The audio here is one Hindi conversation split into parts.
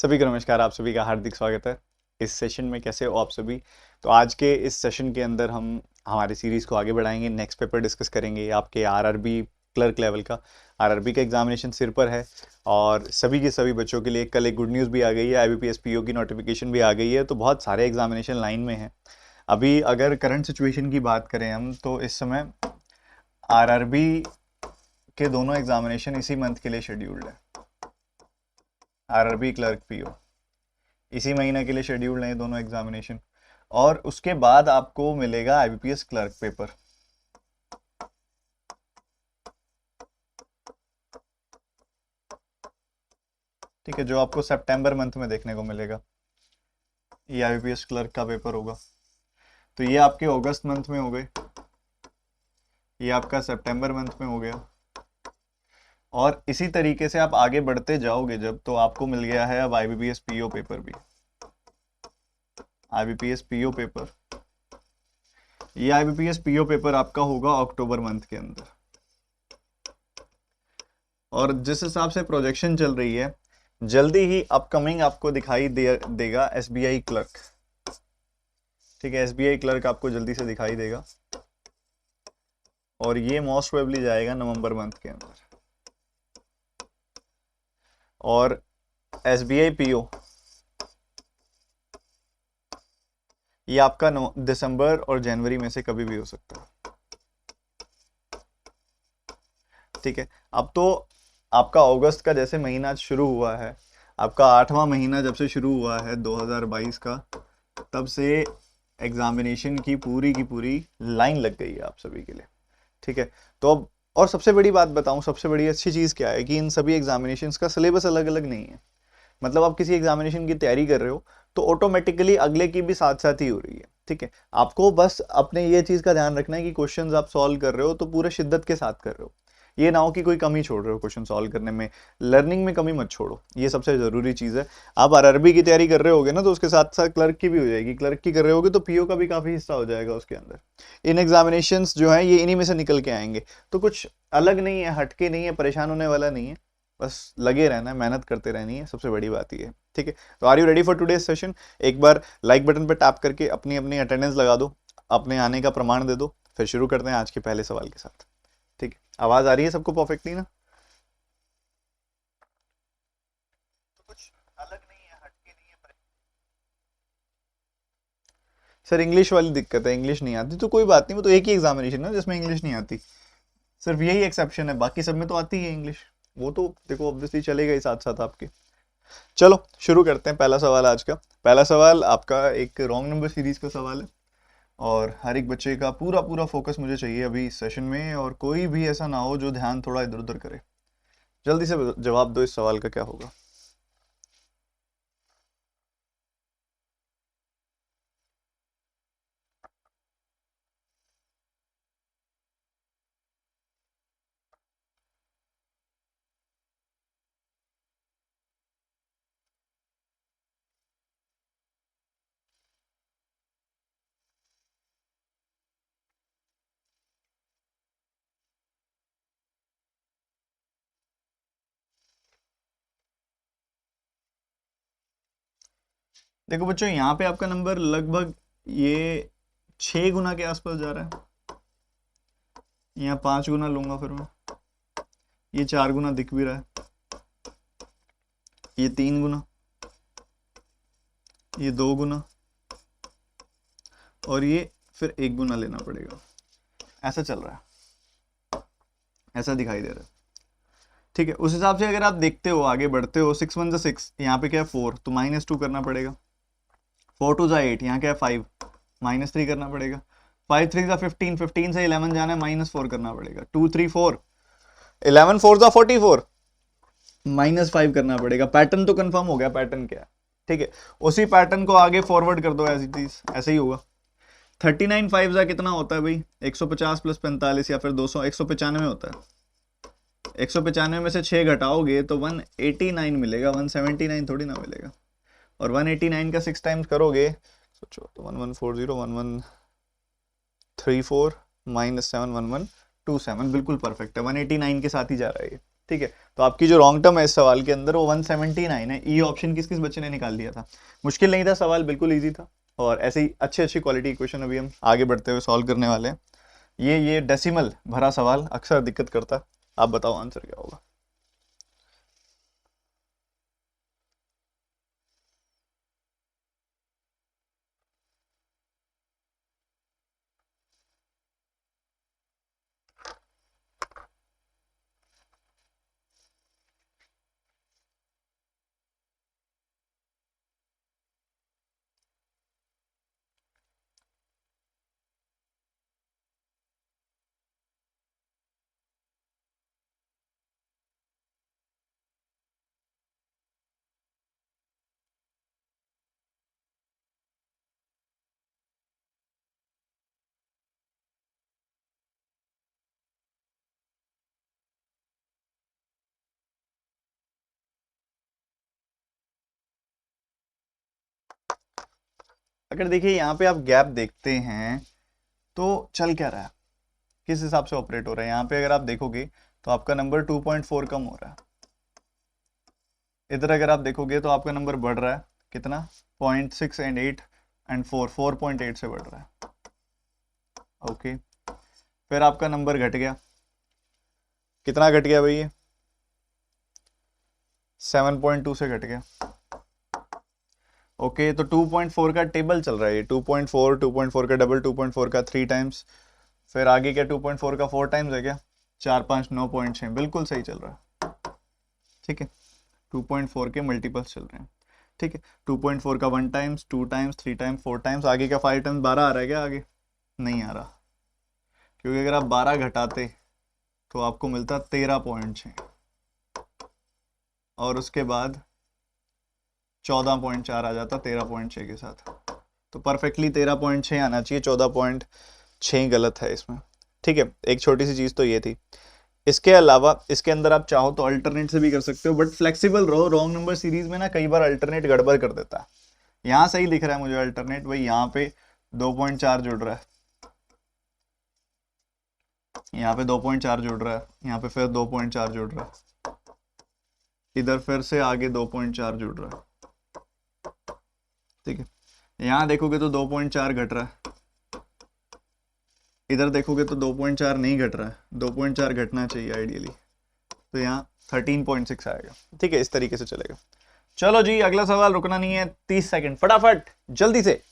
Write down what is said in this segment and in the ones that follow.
सभी को नमस्कार। आप सभी का हार्दिक स्वागत है इस सेशन में। कैसे हो आप सभी? तो आज के इस सेशन के अंदर हम हमारी सीरीज़ को आगे बढ़ाएंगे। नेक्स्ट पेपर डिस्कस करेंगे आपके आरआरबी क्लर्क लेवल का। आरआरबी का एग्जामिनेशन सिर पर है और सभी के सभी बच्चों के लिए कल एक गुड न्यूज़ भी आ गई है। आईबीपीएस पीओ की नोटिफिकेशन भी आ गई है, तो बहुत सारे एग्जामिनेशन लाइन में हैं। अभी अगर करंट सिचुएशन की बात करें हम, तो इस समय आरआरबी के दोनों एग्जामिनेशन इसी मंथ के लिए शेड्यूल्ड है। आरआरबी क्लर्क पीओ इसी महीने के लिए शेड्यूल्ड है दोनों एग्जामिनेशन। और उसके बाद आपको मिलेगा आईबीपीएस क्लर्क पेपर। ठीक है, जो आपको सितंबर मंथ में देखने को मिलेगा, ये आईबीपीएस क्लर्क का पेपर होगा। तो ये आपके अगस्त मंथ में हो गए, ये आपका सितंबर मंथ में हो गया। और इसी तरीके से आप आगे बढ़ते जाओगे जब, तो आपको मिल गया है अब आईबीपीएस पीओ पेपर भी। आईबीपीएस पीओ पेपर, ये आईबीपीएस पीओ पेपर आपका होगा अक्टूबर मंथ के अंदर। और जिस हिसाब से प्रोजेक्शन चल रही है, जल्दी ही अपकमिंग आपको दिखाई देगा एसबीआई क्लर्क। ठीक है, एसबीआई क्लर्क आपको जल्दी से दिखाई देगा और ये मोस्ट प्रोबेबली जाएगा नवंबर मंथ के अंदर। और एसबीआई पीओ ये आपका दिसंबर और जनवरी में से कभी भी हो सकता है। ठीक है, अब तो आपका अगस्त का जैसे महीना शुरू हुआ है, आपका 8वां महीना जब से शुरू हुआ है 2022 का, तब से एग्जामिनेशन की पूरी लाइन लग गई है आप सभी के लिए। ठीक है, तो अब और सबसे बड़ी बात बताऊं, सबसे बड़ी अच्छी चीज़ क्या है कि इन सभी एग्जामिनेशंस का सिलेबस अलग अलग नहीं है। मतलब आप किसी एग्जामिनेशन की तैयारी कर रहे हो तो ऑटोमेटिकली अगले की भी साथ साथ ही हो रही है। ठीक है, आपको बस अपने ये चीज़ का ध्यान रखना है कि क्वेश्चंस आप सॉल्व कर रहे हो तो पूरे शिद्दत के साथ कर रहे हो। ये ना हो कि कोई कमी छोड़ रहे हो क्वेश्चन सॉल्व करने में, लर्निंग में कमी मत छोड़ो। ये सबसे ज़रूरी चीज़ है। आप आरआरबी की तैयारी कर रहे होगे ना, तो उसके साथ साथ क्लर्क की भी हो जाएगी। क्लर्क की कर रहे होगे तो पीओ का भी काफ़ी हिस्सा हो जाएगा उसके अंदर। इन एग्जामिनेशंस जो है ये इन्हीं में से निकल के आएंगे, तो कुछ अलग नहीं है, हटके नहीं है, परेशान होने वाला नहीं है। बस लगे रहना है, मेहनत करते रहनी है, सबसे बड़ी बात ये है। ठीक है, तो are you ready for today's session? एक बार लाइक बटन पर टैप करके अपनी अपनी अटेंडेंस लगा दो, अपने आने का प्रमाण दे दो। फिर शुरू करते हैं आज के पहले सवाल के साथ। ठीक है, आवाज़ आ रही है सबको परफेक्टली ना? तो कुछ अलग नहीं है, हटके नहीं है। सर इंग्लिश वाली दिक्कत है, इंग्लिश नहीं आती तो कोई बात नहीं, वो तो एक ही एग्जामिनेशन है जिसमें इंग्लिश नहीं आती। सिर्फ यही एक्सेप्शन है, बाकी सब में तो आती है इंग्लिश। वो तो देखो ऑब्वियसली चलेगा ही साथ साथ आपके। चलो शुरू करते हैं। पहला सवाल आज का, पहला सवाल आपका एक रॉन्ग नंबर सीरीज का सवाल है और हर एक बच्चे का पूरा पूरा फोकस मुझे चाहिए अभी इस सेशन में, और कोई भी ऐसा ना हो जो ध्यान थोड़ा इधर उधर करे। जल्दी से जवाब दो, इस सवाल का क्या होगा? देखो बच्चों, यहाँ पे आपका नंबर लगभग ये 6 गुना के आसपास जा रहा है। यहाँ 5 गुना लूंगा फिर मैं, ये 4 गुना दिख भी रहा है, ये 3 गुना, ये 2 गुना, और ये फिर 1 गुना लेना पड़ेगा। ऐसा चल रहा है, ऐसा दिखाई दे रहा है। ठीक है, उस हिसाब से अगर आप देखते हो, आगे बढ़ते हो, 6 1 6, यहाँ पे क्या है 4, तो -2 करना पड़ेगा। 4 2 8, यहाँ क्या है 5, -3 करना पड़ेगा। 5 3 15, 15 से 11 जाना है, -4 करना पड़ेगा। 2 3 4, 11 4 44, -5 करना पड़ेगा। पैटर्न तो कंफर्म हो गया, पैटर्न क्या है। ठीक है, उसी पैटर्न को आगे फॉरवर्ड कर दो, ऐसी चीज ऐसे ही होगा। 39 5 जा कितना होता है भाई? 150 + 45 या फिर 200, 195 होता है। 195 में से 6 घटाओगे तो 189 मिलेगा, 179 थोड़ी ना मिलेगा। और 189 का 6 टाइम्स करोगे, सोचो, तो 1140 1134 -7 1127, बिल्कुल परफेक्ट है, 189 के साथ ही जा रहा है ये। ठीक है, तो आपकी जो रॉन्ग टर्म है इस सवाल के अंदर वो 179 है। ई ऑप्शन किस किस बच्चे ने निकाल लिया था? मुश्किल नहीं था सवाल, बिल्कुल ईजी था। और ऐसे ही अच्छी अच्छी क्वालिटी क्वेश्चन अभी हम आगे बढ़ते हुए सॉल्व करने वाले हैं। ये डेसिमल भरा सवाल अक्सर दिक्कत करता है। आप बताओ आंसर क्या होगा? अगर देखिए यहाँ पे आप गैप देखते हैं तो चल क्या रहा है, किस हिसाब से ऑपरेट हो रहा है। यहाँ पे अगर आप देखोगे तो आपका नंबर 2.4 कम हो रहा है। इधर अगर आप देखोगे तो आपका नंबर बढ़ रहा है कितना, 0.6 एंड 8 एंड 4.8 से बढ़ रहा है। ओके, फिर आपका नंबर घट गया, कितना घट गया भाई ये? 7.2 से घट गया। ओके, तो 2.4 का टेबल चल रहा है ये, 2.4, 2.4 का डबल, 2.4 का 3 टाइम्स, फिर आगे क्या 2.4 का 4 टाइम्स है क्या? 4 5 9.6, बिल्कुल सही चल रहा है। ठीक है, 2.4 के मल्टीपल्स चल रहे हैं। ठीक है, 2.4 का 1 टाइम्स, 2 टाइम्स, 3 टाइम्स, 4 टाइम्स, आगे का 5 टाइम्स, 12 आ रहा है क्या आगे? नहीं आ रहा, क्योंकि अगर आप 12 घटाते तो आपको मिलता 13.6, और उसके बाद 14.4 आ जाता 13.6 के साथ। तो परफेक्टली 13.6 आना चाहिए, 14.6 गलत है इसमें। ठीक है, एक छोटी सी चीज़ तो ये थी। इसके अलावा इसके अंदर आप चाहो तो अल्टरनेट से भी कर सकते हो, बट फ्लेक्सिबल रहो, रॉन्ग नंबर सीरीज में ना कई बार अल्टरनेट गड़बड़ कर देता है। यहाँ सही दिख रहा है मुझे अल्टरनेट, भाई यहाँ पे 2.4 जुड़ रहा है, यहाँ पे 2.4 जुड़ रहा है, यहाँ पे फिर 2.4 जुड़ रहा है, इधर फिर से आगे 2.4 जुड़ रहा है। ठीक है, यहाँ देखोगे तो 2.4 घट रहा है, इधर देखोगे तो 2.4 नहीं घट रहा है, 2.4 घटना चाहिए आइडियली, तो यहाँ 13.6 आएगा। ठीक है, इस तरीके से चलेगा। चलो जी, अगला सवाल, रुकना नहीं है, 30 सेकंड फटाफट जल्दी से।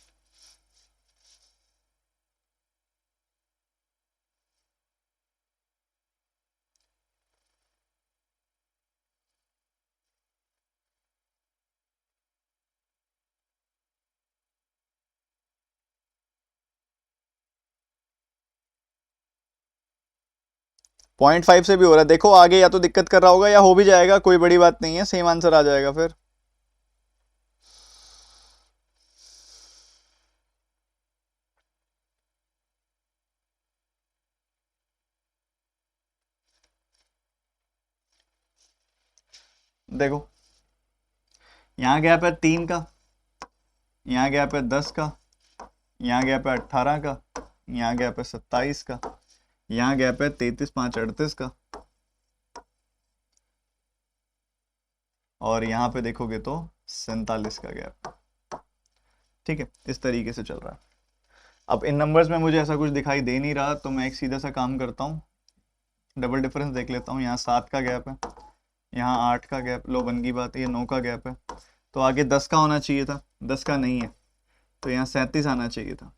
पॉइंट फाइव से भी हो रहा है, देखो आगे या तो दिक्कत कर रहा होगा या हो भी जाएगा, कोई बड़ी बात नहीं है, सेम आंसर आ जाएगा फिर। देखो यहाँ गैप है 3 का, यहाँ गैप है 10 का, यहाँ गैप है 18 का, यहाँ गैप है 27 का, यहाँ गैप है 33 5 38 का, और यहाँ पे देखोगे तो 47 का गैप। ठीक है, इस तरीके से चल रहा है। अब इन नंबर्स में मुझे ऐसा कुछ दिखाई दे नहीं रहा, तो मैं एक सीधा सा काम करता हूँ, डबल डिफरेंस देख लेता हूँ। यहाँ 7 का गैप है, यहाँ 8 का गैप, लो बन की बात है, ये 9 का गैप है, तो आगे 10 का होना चाहिए था, 10 का नहीं है, तो यहाँ 37 आना चाहिए था।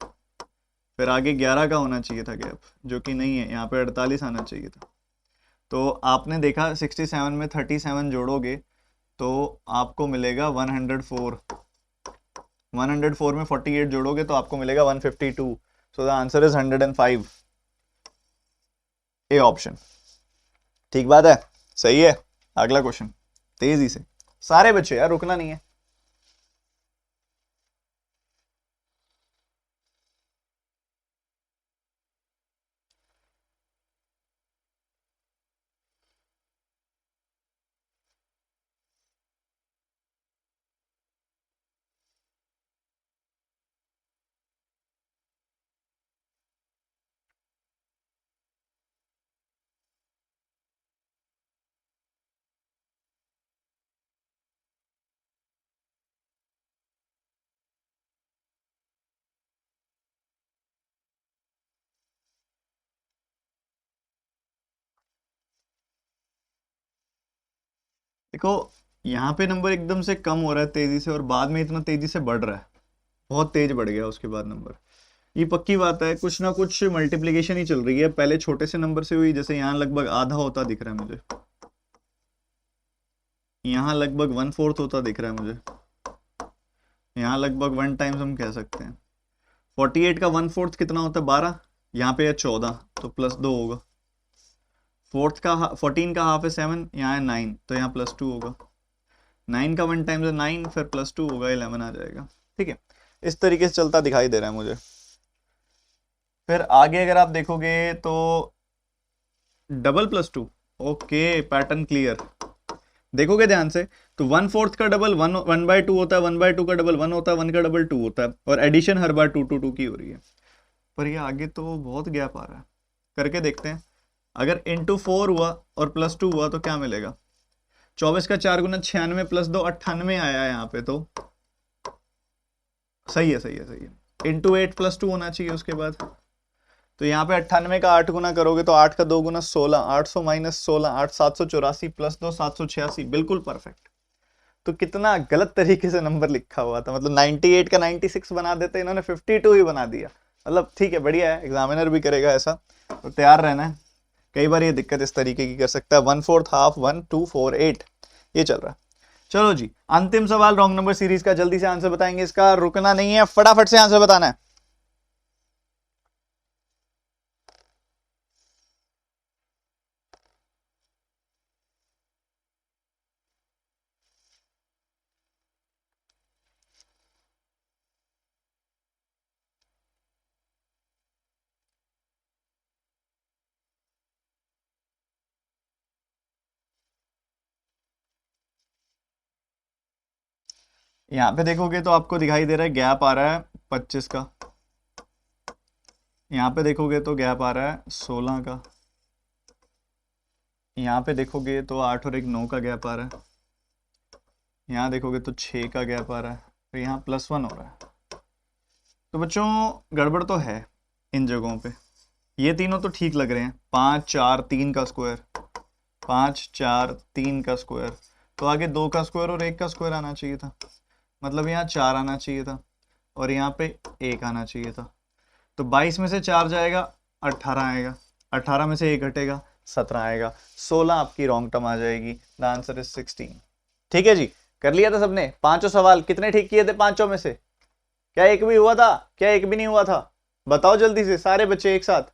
फिर आगे 11 का होना चाहिए था गैप, जो कि नहीं है, यहाँ पे 48 आना चाहिए था। तो आपने देखा 67 में 37 जोड़ोगे तो आपको मिलेगा 104, 104 में 48 जोड़ोगे तो आपको मिलेगा 152। So the answer is 105, A option. ठीक बात है, सही है। अगला क्वेश्चन तेजी से, सारे बच्चे यार, रुकना नहीं है। देखो यहाँ पे नंबर एकदम से कम हो रहा है तेजी से, और बाद में इतना तेजी से बढ़ रहा है, बहुत तेज बढ़ गया उसके बाद नंबर। ये पक्की बात है, कुछ ना कुछ मल्टीप्लिकेशन ही चल रही है, पहले छोटे से नंबर से हुई, जैसे यहाँ लगभग आधा होता दिख रहा है मुझे, यहाँ लगभग 1/4 होता दिख रहा है मुझे, यहाँ लगभग 1 टाइम्स हम कह सकते हैं। 48 का 1/4 कितना होता है? 12। यहाँ पे है 14, तो +2 होगा। 14 का हाफ है 7, यहाँ है 9, तो यहाँ +2 होगा। 9 का 1 टाइम्स है 9, फिर +2 होगा, 11 आ जाएगा। ठीक है, इस तरीके से चलता दिखाई दे रहा है मुझे। फिर आगे अगर आप देखोगे तो डबल +2, ओके पैटर्न क्लियर। देखोगे ध्यान से तो 1/4 का डबल 1/2 होता है, 1/2 का डबल 1 होता है, 1 का डबल 2 होता है, और एडिशन हर बार 2 2 2 की हो रही है। पर ये आगे तो बहुत गैप आ रहा है, करके देखते हैं। अगर इंटू 4 हुआ और +2 हुआ तो क्या मिलेगा? 24 का 4 गुना 96 +2 98 आया है यहाँ पे, तो सही है सही है सही है। इंटू 8 +2 होना चाहिए उसके बाद, तो यहाँ पे 98 का 8 गुना करोगे तो 8 का 2 गुना 16, 800 - 16 8 784 +2 786, बिल्कुल परफेक्ट। तो कितना गलत तरीके से नंबर लिखा हुआ था, मतलब 98 का 96 बना देते, इन्होंने 52 ही बना दिया। मतलब ठीक है, बढ़िया है, एग्जामिनर भी करेगा ऐसा, तो तैयार रहना है। कई बार ये दिक्कत इस तरीके की कर सकता है। 1/4 हाफ 1 2 4 8 ये चल रहा है। चलो जी, अंतिम सवाल रॉन्ग नंबर सीरीज का, जल्दी से आंसर बताएंगे इसका, रुकना नहीं है, फटाफट से आंसर बताना है। यहाँ पे देखोगे तो आपको दिखाई दे रहा है गैप आ रहा है 25 का, यहाँ पे देखोगे तो गैप आ रहा है 16 का, यहाँ पे देखोगे तो 8 और 1 9 का गैप आ रहा है, यहाँ देखोगे तो 6 का गैप आ रहा है, फिर यहाँ +1 हो रहा है। तो बच्चों गड़बड़ तो है इन जगहों पे, ये तीनों तो ठीक लग रहे हैं, 5 4 3 का स्क्वायर, 5 4 3 का स्क्वायर, तो आगे 2 का स्क्वायर और 1 का स्क्वायर आना चाहिए था, मतलब यहाँ 4 आना चाहिए था, और यहाँ पे 1 आना चाहिए था। तो 22 में से 4 जाएगा 18 आएगा, 18 में से 1 घटेगा 17 आएगा, 16 आपकी रॉन्ग टर्म आ जाएगी। The answer is 16। ठीक है जी, कर लिया था सबने पांचों सवाल? कितने ठीक किए थे पांचों में से? क्या एक भी हुआ था? क्या एक भी नहीं हुआ था? बताओ जल्दी से सारे बच्चे एक साथ।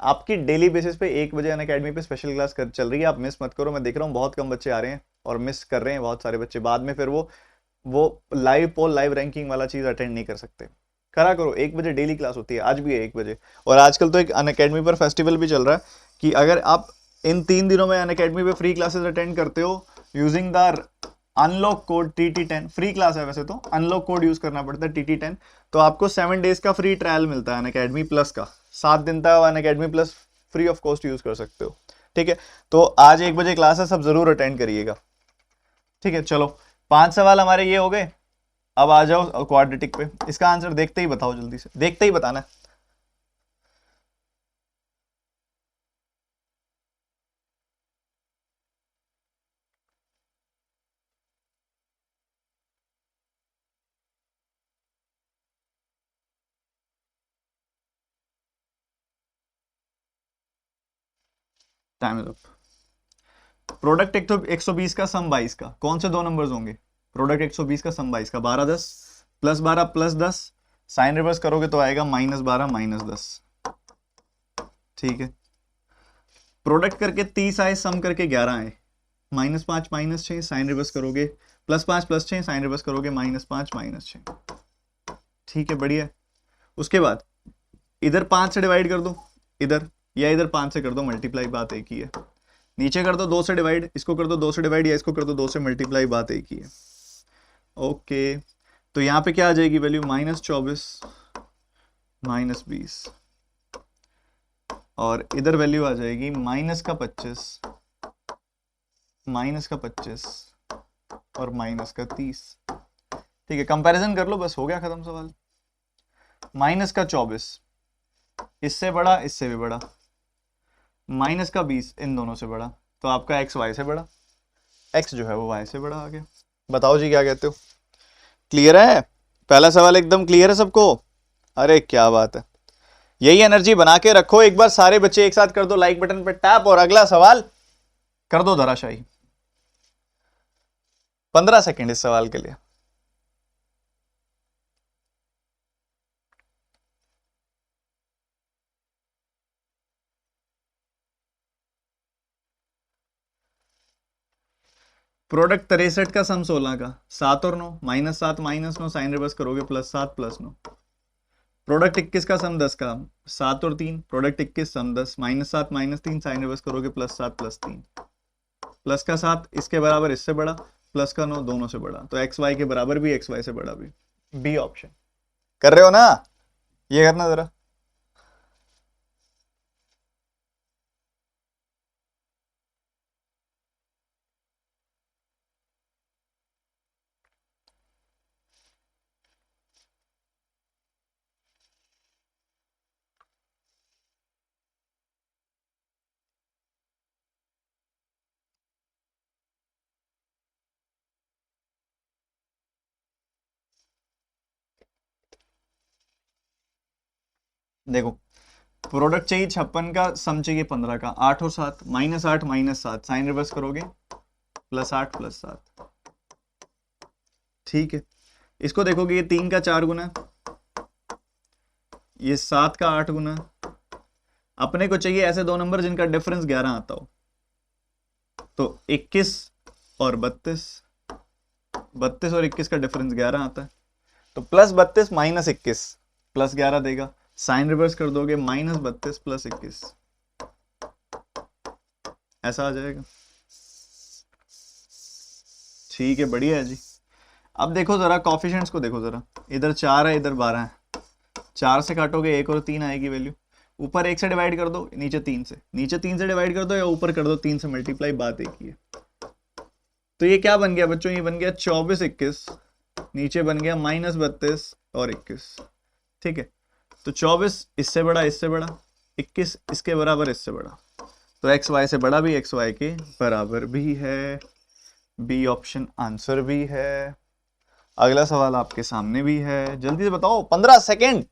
आपकी डेली बेसिस पे 1 बजे अनअकैडमी पे स्पेशल क्लास चल रही है, आप मिस मत करो। मैं देख रहा हूँ बहुत कम बच्चे आ रहे हैं और मिस कर रहे हैं बहुत सारे बच्चे, बाद में फिर वो लाइव पोल लाइव रैंकिंग वाला चीज अटेंड नहीं कर सकते। करा करो, 1 बजे डेली क्लास होती है, आज भी है 1 बजे। और आजकल तो एक अनअकैडमी पर फेस्टिवल भी चल रहा है कि अगर आप इन 3 दिनों में अनअकैडमी पे फ्री क्लासेस अटेंड करते हो using the unlock code TT10, free class है वैसे तो, अनलॉक कोड यूज करना पड़ता है TT10, तो आपको 7 डेज का फ्री ट्रायल मिलता है अनअकैडमी प्लस का, 7 दिन तक Unacademy plus free of cost use कर सकते हो। ठीक है, तो आज 1 बजे क्लास है, सब जरूर अटेंड करिएगा। ठीक है, चलो 5 सवाल हमारे ये हो गए। अब आ जाओ क्वाड्रेटिक पे, इसका आंसर देखते ही बताओ, जल्दी से देखते ही बताना है। Time is up. प्रोडक्ट 120 का सम 22 का, कौन से दो नंबर्स होंगे? प्रोडक्ट 120 का सम 22 का, 12 10 +12 +10, साइन रिवर्स करोगे तो आएगा -12 -10। ठीक है, प्रोडक्ट करके 30 आए, सम करके 11 आए, -5 -6, साइन रिवर्स करोगे +5 +6, साइन रिवर्स करोगे -5 -6। ठीक है, बढ़िया। उसके बाद इधर 5 से डिवाइड कर दो, इधर या इधर 5 से कर दो मल्टीप्लाई, बात एक ही है। नीचे कर दो 2 से डिवाइड, इसको कर दो 2 से डिवाइड, या इसको कर दो 2 से मल्टीप्लाई, बात एक ही है। ओके, तो यहाँ पे क्या आ जाएगी वैल्यू? -24 -20, और इधर वैल्यू आ जाएगी -25 -25 और -30। ठीक है, कंपैरिजन कर लो, बस हो गया खत्म सवाल। -24 इससे बड़ा, इससे भी बड़ा, -20 इन दोनों से बड़ा, तो आपका x y से बड़ा। x जो है वो y से बड़ा आ गया। बताओ जी क्या कहते हो, क्लियर है? पहला सवाल एकदम क्लियर है सबको? अरे क्या बात है, यही एनर्जी बना के रखो। एक बार सारे बच्चे एक साथ कर दो लाइक बटन पे टैप और अगला सवाल कर दो धराशायी। 15 सेकंड इस सवाल के लिए। प्रोडक्ट 63 का सम 16 का, 7 और 9, -7 -9 साइन रिवर्स करोगे +7 +9। प्रोडक्ट 21 का सम 10 का, 7 और 3, प्रोडक्ट 21 सम 10, -7 -3 साइन रिवर्स करोगे +7 +3। प्लस का 7 इसके बराबर इससे बड़ा, प्लस का 9 दोनों से बड़ा, तो एक्स वाई के बराबर भी एक्स वाई से बड़ा भी। बी ऑप्शन कर रहे हो ना? ये करना जरा। देखो, प्रोडक्ट चाहिए 56 का, सम चाहिए 15 का, 8 और 7, -8 -7 साइन रिवर्स करोगे +8 +7। ठीक है, इसको देखोगे ये 3 का 4 गुना, ये 7 का 8 गुना। अपने को चाहिए ऐसे दो नंबर जिनका डिफरेंस 11 आता हो, तो 21 और 32, 32 और 21 का डिफरेंस 11 आता है, तो +32 -21 +11 देगा। साइन रिवर्स कर दोगे -32 +21, ऐसा आ जाएगा। ठीक है, बढ़िया है जी। अब देखो जरा कॉफिशिएंट्स को देखो जरा, इधर 4 है इधर 12 है, 4 से काटोगे 1 और 3 आएगी वैल्यू, ऊपर 1 से डिवाइड कर दो, नीचे 3 से, नीचे 3 से डिवाइड कर दो या ऊपर कर दो 3 से मल्टीप्लाई, बात एक ही है। तो ये क्या बन गया बच्चों, ये बन गया 24 21, नीचे बन गया -32 और 21। ठीक है, तो 24 इससे बड़ा इससे बड़ा, 21 इसके बराबर इससे बड़ा, तो एक्स वाई से बड़ा भी एक्स वाई के बराबर भी है। बी ऑप्शन आंसर भी है। अगला सवाल आपके सामने भी है, जल्दी से बताओ, 15 सेकेंड।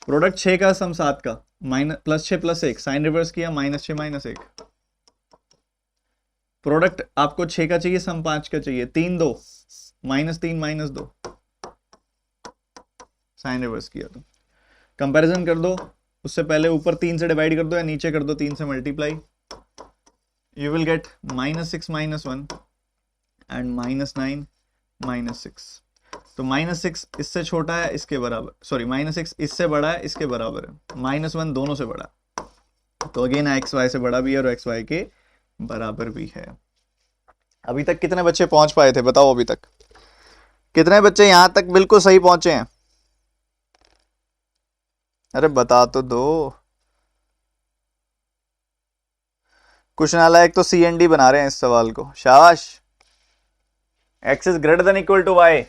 प्रोडक्ट 6 का सम 7 का, +6 +1 साइन रिवर्स किया, -6 -1। प्रोडक्ट आपको 6 का चाहिए, सम 5 का चाहिए, 3 2 -3 -2 साइन रिवर्स किया, तो कंपैरिजन कर दो। उससे पहले ऊपर 3 से डिवाइड कर दो या नीचे कर दो 3 से multiply, you will gate -6 -1 and -9 -6। तो -6 इससे छोटा है इसके बराबर, सॉरी -6 इससे बड़ा है इसके बराबर है, -1 दोनों से बड़ा, तो अगेन एक्स वाई से बड़ा भी है और एक्स वाई के बराबर भी है। अभी तक कितने बच्चे पहुंच पाए थे बताओ, अभी तक कितने बच्चे यहां तक बिल्कुल सही पहुंचे हैं? अरे बता तो दो। कुछ नालायक तो CND बना रहे हैं इस सवाल को, शाबाश। X is greater than equal to Y.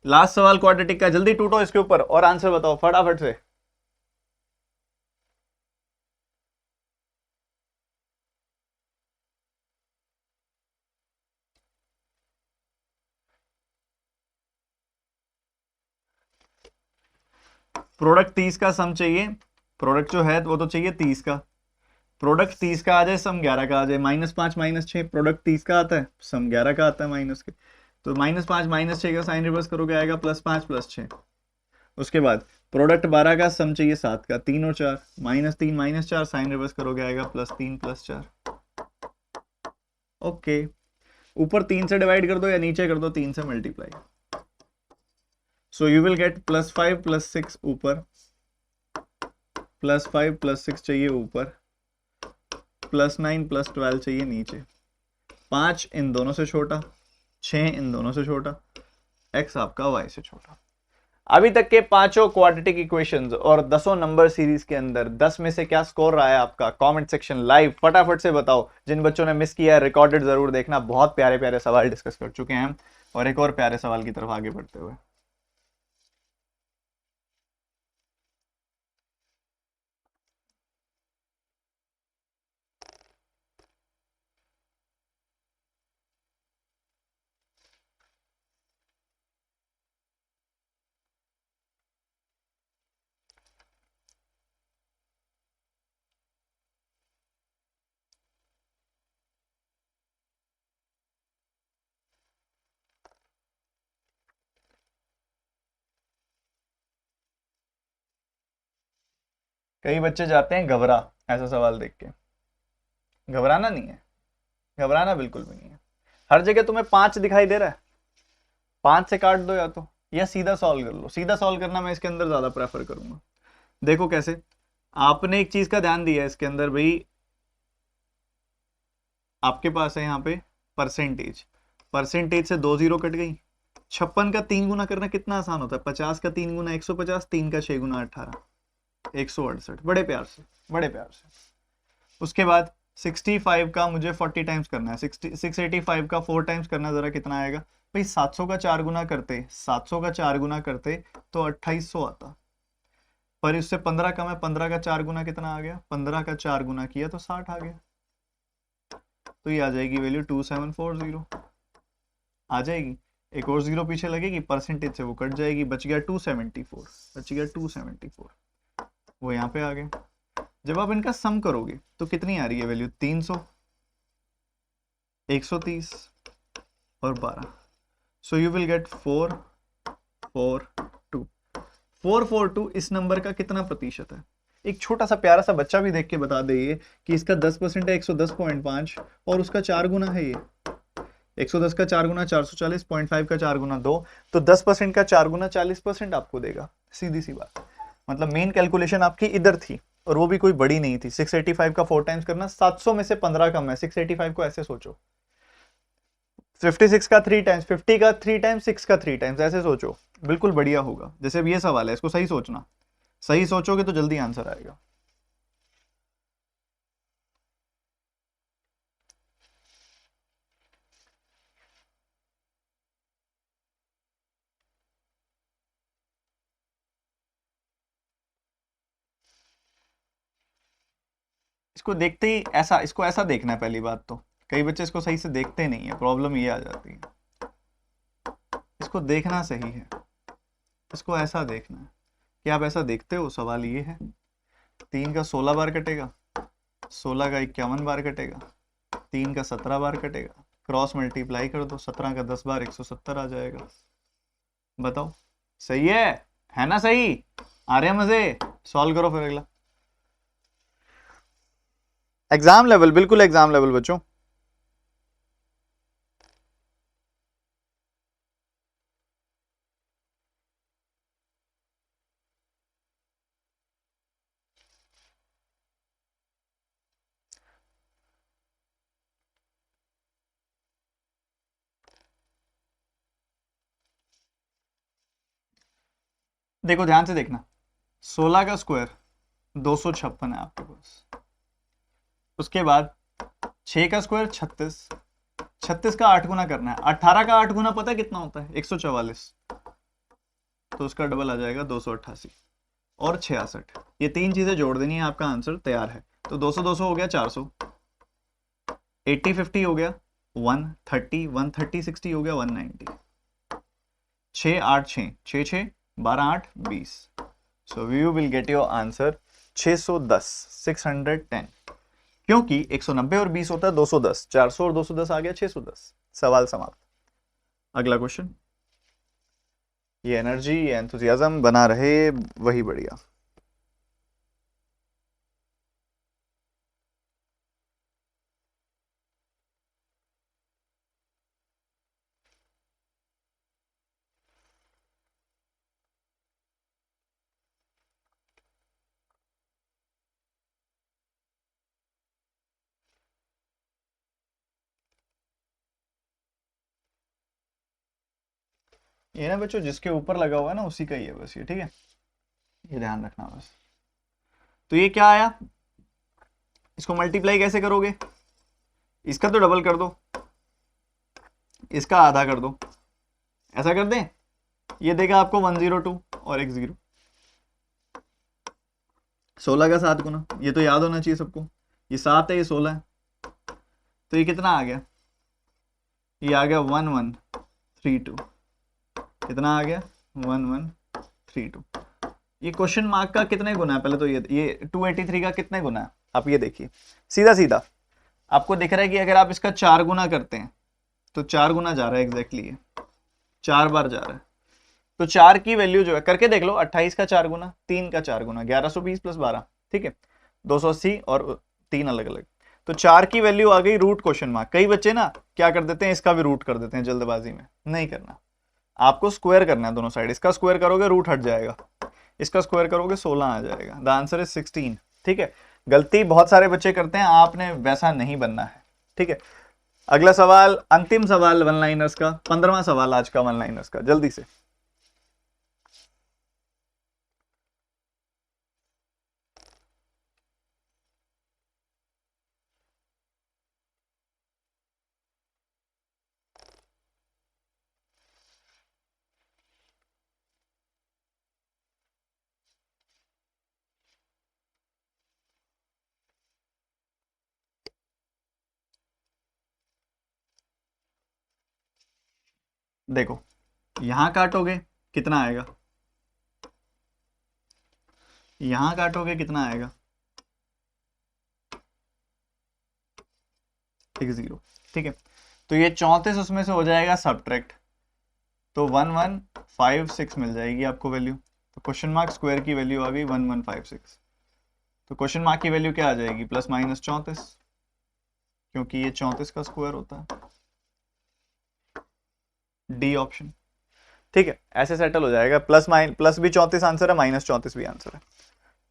Last सवाल क्वाड्रेटिक का, जल्दी टूटो इसके ऊपर और आंसर बताओ फटाफट से। प्रोडक्ट 30 का सम चाहिए, प्रोडक्ट जो है वो तो चाहिए 30 का, प्रोडक्ट 30 का आ जाए, सम 11 का आ जाए, -5 -6 प्रोडक्ट 30 का आता है, सम 11 का आता है माइनस के, तो -5 -6 का साइन रिवर्स करोगे आएगा +5 +6। उसके बाद प्रोडक्ट 12 का सम चाहिए 7 का, 3 और 4, -3 -4 साइन रिवर्स करोगे आएगा +3 +4। ओके, ऊपर 3 से डिवाइड कर दो या नीचे कर दो 3 से multiply, so you will gate +5 +6 ऊपर, +5 +6 चाहिए ऊपर, +9 +12 चाहिए नीचे, 5 इन दोनों से छोटा, 6 इन दोनों से छोटा, x आपका y से छोटा। अभी तक के पांचों क्वाड्रेटिक इक्वेशंस और 10 नंबर सीरीज के अंदर 10 में से क्या स्कोर रहा है आपका? कमेंट सेक्शन लाइव फटाफट से बताओ। जिन बच्चों ने मिस किया है रिकॉर्डेड जरूर देखना, बहुत प्यारे प्यारे सवाल डिस्कस कर चुके हैं हम, और एक और प्यारे सवाल की तरफ आगे बढ़ते हुए। कई बच्चे जाते हैं घबरा ऐसा सवाल देख के। घबराना नहीं है, घबराना बिल्कुल भी नहीं है। हर जगह तुम्हें 5 दिखाई दे रहा है, 5 से काट दो, या सीधा सॉल्व कर लो। सीधा सॉल्व करना मैं इसके अंदर ज्यादा प्रेफर करूंगा। देखो कैसे, आपने एक चीज का ध्यान दिया है इसके अंदर भाई, आपके पास है यहाँ पे परसेंटेज, परसेंटेज से 2 जीरो कट गई। 56 का 3 गुना करना कितना आसान होता है? 50 का 3 गुना 150, 3 का 6 गुना 18, 168। बड़े प्यार से, बड़े प्यार से। उसके बाद 65 का मुझे 40 टाइम्स करना है, 685 का 4 टाइम्स करना, जरा कितना आएगा भाई? 700 का 4 गुना करते, 700 का 4 गुना करते तो 2800 आता, पर इससे 15 कम है। 15 का 4 गुना कितना आ गया? 15 का 4 गुना किया तो 60 आ गया। तो ये आ जाएगी वैल्यू 2740 आ जाएगी। एक और जीरो पीछे लगेगी, परसेंटेज से वो कट जाएगी, बच गया 274, बच गया 274, वो यहाँ पे आ गया। जब आप इनका सम करोगे तो कितनी आ रही है वैल्यू? 300, 130 और 12। So you will gate 442। 442 इस नंबर का कितना प्रतिशत है? एक छोटा सा प्यारा सा बच्चा भी देख के बता दे ये कि इसका 10% है 110.5, और उसका 4 गुना है ये 110 का 4 गुना 440.5 का 4 गुना 2, तो 10% का 4 गुना 40% आपको देगा। सीधी सी बात, मतलब मेन कैलकुलेशन आपकी इधर थी, और वो भी कोई बड़ी नहीं थी। 685 का 4 टाइम्स करना, 700 में से 15 कम है। 685 को ऐसे सोचो, 56 का 3 टाइम्स, 50 का 3 टाइम्स, 6 का 3 टाइम्स, ऐसे सोचो, बिल्कुल बढ़िया होगा। जैसे अब ये सवाल है, इसको सही सोचना, सही सोचोगे तो जल्दी आंसर आएगा। इसको देखते ही ऐसा, इसको ऐसा देखना है पहली बात तो। कई बच्चे इसको सही से देखते नहीं है, प्रॉब्लम ये आ जाती है। इसको देखना सही है, इसको ऐसा देखना है कि आप ऐसा देखते हो। सवाल ये है, 3 का 16 बार कटेगा, 16 का 51 बार कटेगा, 3 का 17 बार कटेगा, क्रॉस मल्टीप्लाई कर दो, 17 का 10 बार 170 आ जाएगा। बताओ सही है ना? सही आ रहे हैं मजे? सॉल्व करो फिर अगला। एग्जाम लेवल, बिल्कुल एग्जाम लेवल बच्चों। देखो ध्यान से देखना, 16 का स्क्वायर 256 है आपके पास। उसके बाद 6 का स्क्वायर 36, 36 का 8 गुना करना है। 18 का 8 गुना पता है कितना होता है? 144, तो उसका डबल आ जाएगा 288 और 66। ये तीन चीजें जोड़ देनी है, आपका आंसर तैयार है। तो 200 200 हो गया 400, 80 50 हो गया 130, 130 60 हो गया 190, 6 8 6 6 6 12 8 20। So you will get your answer 610, 610। क्योंकि 190 और 20 होता है 210, 400 और 210 आ गया 610। सवाल समाप्त। अगला क्वेश्चन। ये एनर्जी, ये एंथुजियाज्म बना रहे, वही बढ़िया। ये ना बच्चों जिसके ऊपर लगा हुआ है ना उसी का ही है बस ये, ठीक है, ये ध्यान रखना बस। तो ये क्या आया, इसको मल्टीप्लाई कैसे करोगे, इसका तो डबल कर दो, इसका आधा कर दो, ऐसा कर दें, ये देगा आपको 102 और एक 0, 16 का 7 गुना, ये तो याद होना चाहिए सबको, ये 7 है ये 16 है, तो ये कितना आ गया, ये आ गया 1132, कितना आ गया 1132। ये क्वेश्चन मार्क का कितने गुना है, पहले तो ये 283 का कितने गुना है, आप ये देखिए, सीधा सीधा आपको दिख रहा है कि अगर आप इसका 4 गुना करते हैं तो 4 गुना जा रहा है एग्जैक्टली, ये 4 बार जा रहा है, तो 4 की वैल्यू जो है करके देख लो, 28 का 4 गुना, 3 का 4 गुना, 1120 प्लस 12, ठीक है, 280 और 3 अलग अलग, तो 4 की वैल्यू आ गई रूट क्वेश्चन मार्क। कई बच्चे ना क्या कर देते हैं, इसका भी रूट कर देते हैं जल्दबाजी में, नहीं करना, आपको स्क्वायर करना है दोनों साइड, इसका स्क्वायर करोगे रूट हट जाएगा, इसका स्क्वायर करोगे 16 आ जाएगा, द आंसर इज 16, ठीक है। गलती बहुत सारे बच्चे करते हैं, आपने वैसा नहीं बनना है, ठीक है। अगला सवाल, अंतिम सवाल वन लाइनर्स का, 15वां सवाल आज का वन लाइनर्स का, जल्दी से। देखो यहां काटोगे कितना आएगा, यहां काटोगे कितना आएगा, एक 0, ठीक है। तो ये 34 उसमें से हो जाएगा सब्ट्रैक्ट, तो 1156 मिल जाएगी आपको वैल्यू, तो क्वेश्चन मार्क स्क्वायर की वैल्यू आ गई 1156, तो क्वेश्चन मार्क की वैल्यू क्या आ जाएगी, प्लस माइनस 34, क्योंकि ये 34 का स्क्वायर होता है, डी ऑप्शन, ठीक है। ऐसे सेटल हो जाएगा, प्लस भी 34 आंसर है, माइनस 34 भी आंसर है,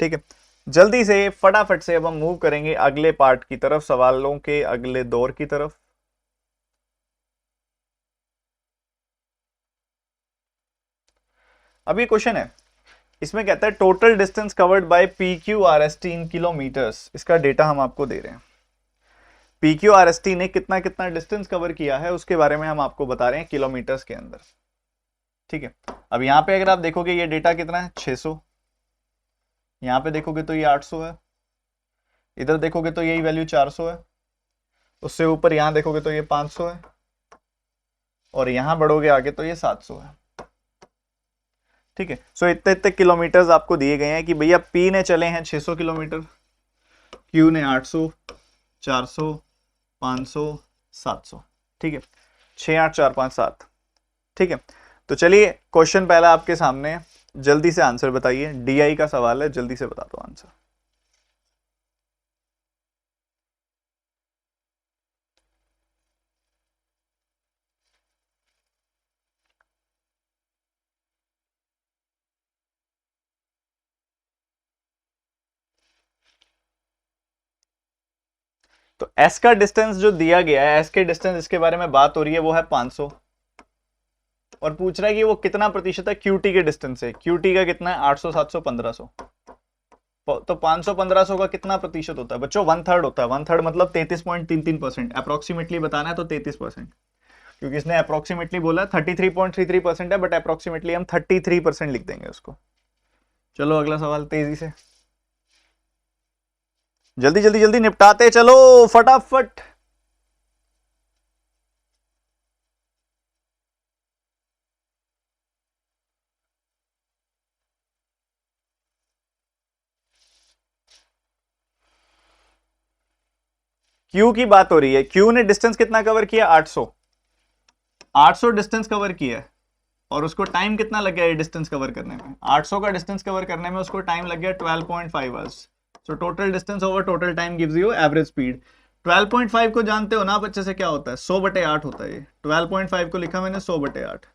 ठीक है। जल्दी से फटाफट से अब हम मूव करेंगे अगले पार्ट की तरफ, सवालों के अगले दौर की तरफ। अब ये क्वेश्चन है, इसमें कहता है total distance covered by PQRST in kilometres, इसका डेटा हम आपको दे रहे हैं। PQRST ने कितना कितना डिस्टेंस कवर किया है उसके बारे में हम आपको बता रहे हैं किलोमीटर्स के अंदर, ठीक है। अब यहां पे अगर आप देखोगे ये डेटा कितना है 600, यहां पे देखोगे तो ये 800 है, इधर देखोगे तो यही वैल्यू 400 है, उससे ऊपर यहां देखोगे तो ये 500 है, और यहां बढ़ोगे आगे तो ये 700 है, ठीक है। सो इतने इतने किलोमीटर्स आपको दिए गए हैं कि भैया P ने चले हैं 600 किलोमीटर, Q ने 800, 400, 500, 700, ठीक है, 6 8 4 5 7, ठीक है। तो चलिए क्वेश्चन पहला आपके सामने है, जल्दी से आंसर बताइए, DI का सवाल है, जल्दी से बता दो आंसर। तो S का डिस्टेंस जो दिया गया है, S के डिस्टेंस इसके बारे में बात हो रही है, वो है 500, और पूछ रहा है कि वो कितना प्रतिशत है QT के डिस्टेंस से, QT का कितना है 800 700 1500, तो 500 1500 का कितना प्रतिशत होता है बच्चों, 1/3 होता है, 1/3 मतलब 33.33%, अप्रोक्सीमेटली बताना है तो 33%, क्योंकि इसने अप्रोक्सीमेटली बोला 33.33% है, बट अप्रोक्सीमेटली हम 33% लिख देंगे उसको। चलो अगला सवाल तेजी से, जल्दी जल्दी जल्दी निपटाते चलो फटाफट। Q की बात हो रही है, Q ने डिस्टेंस कितना कवर किया 800, 800 डिस्टेंस कवर किया है, और उसको टाइम कितना लग गया ये डिस्टेंस कवर करने में, 800 का डिस्टेंस कवर करने में उसको टाइम लग गया 12.5 hours, so total distance over total time gives you average speed. 12.5 को जानते हो ना आप अच्छे से, क्या होता है 100/8 होता है, ये 12.5 को लिखा मैंने 100/8,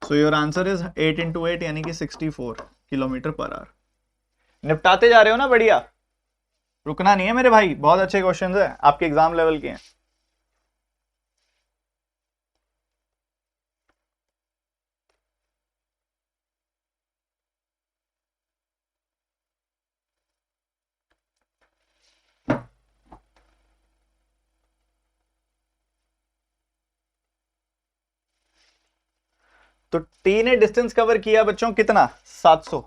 सो योर आंसर इज 8 × 8 यानी कि 64 किलोमीटर पर आवर। निपटाते जा रहे हो ना, बढ़िया, रुकना नहीं है मेरे भाई, बहुत अच्छे क्वेश्चंस है, आपके एग्जाम लेवल के हैं। तो टी ने डिस्टेंस कवर किया बच्चों कितना, 700,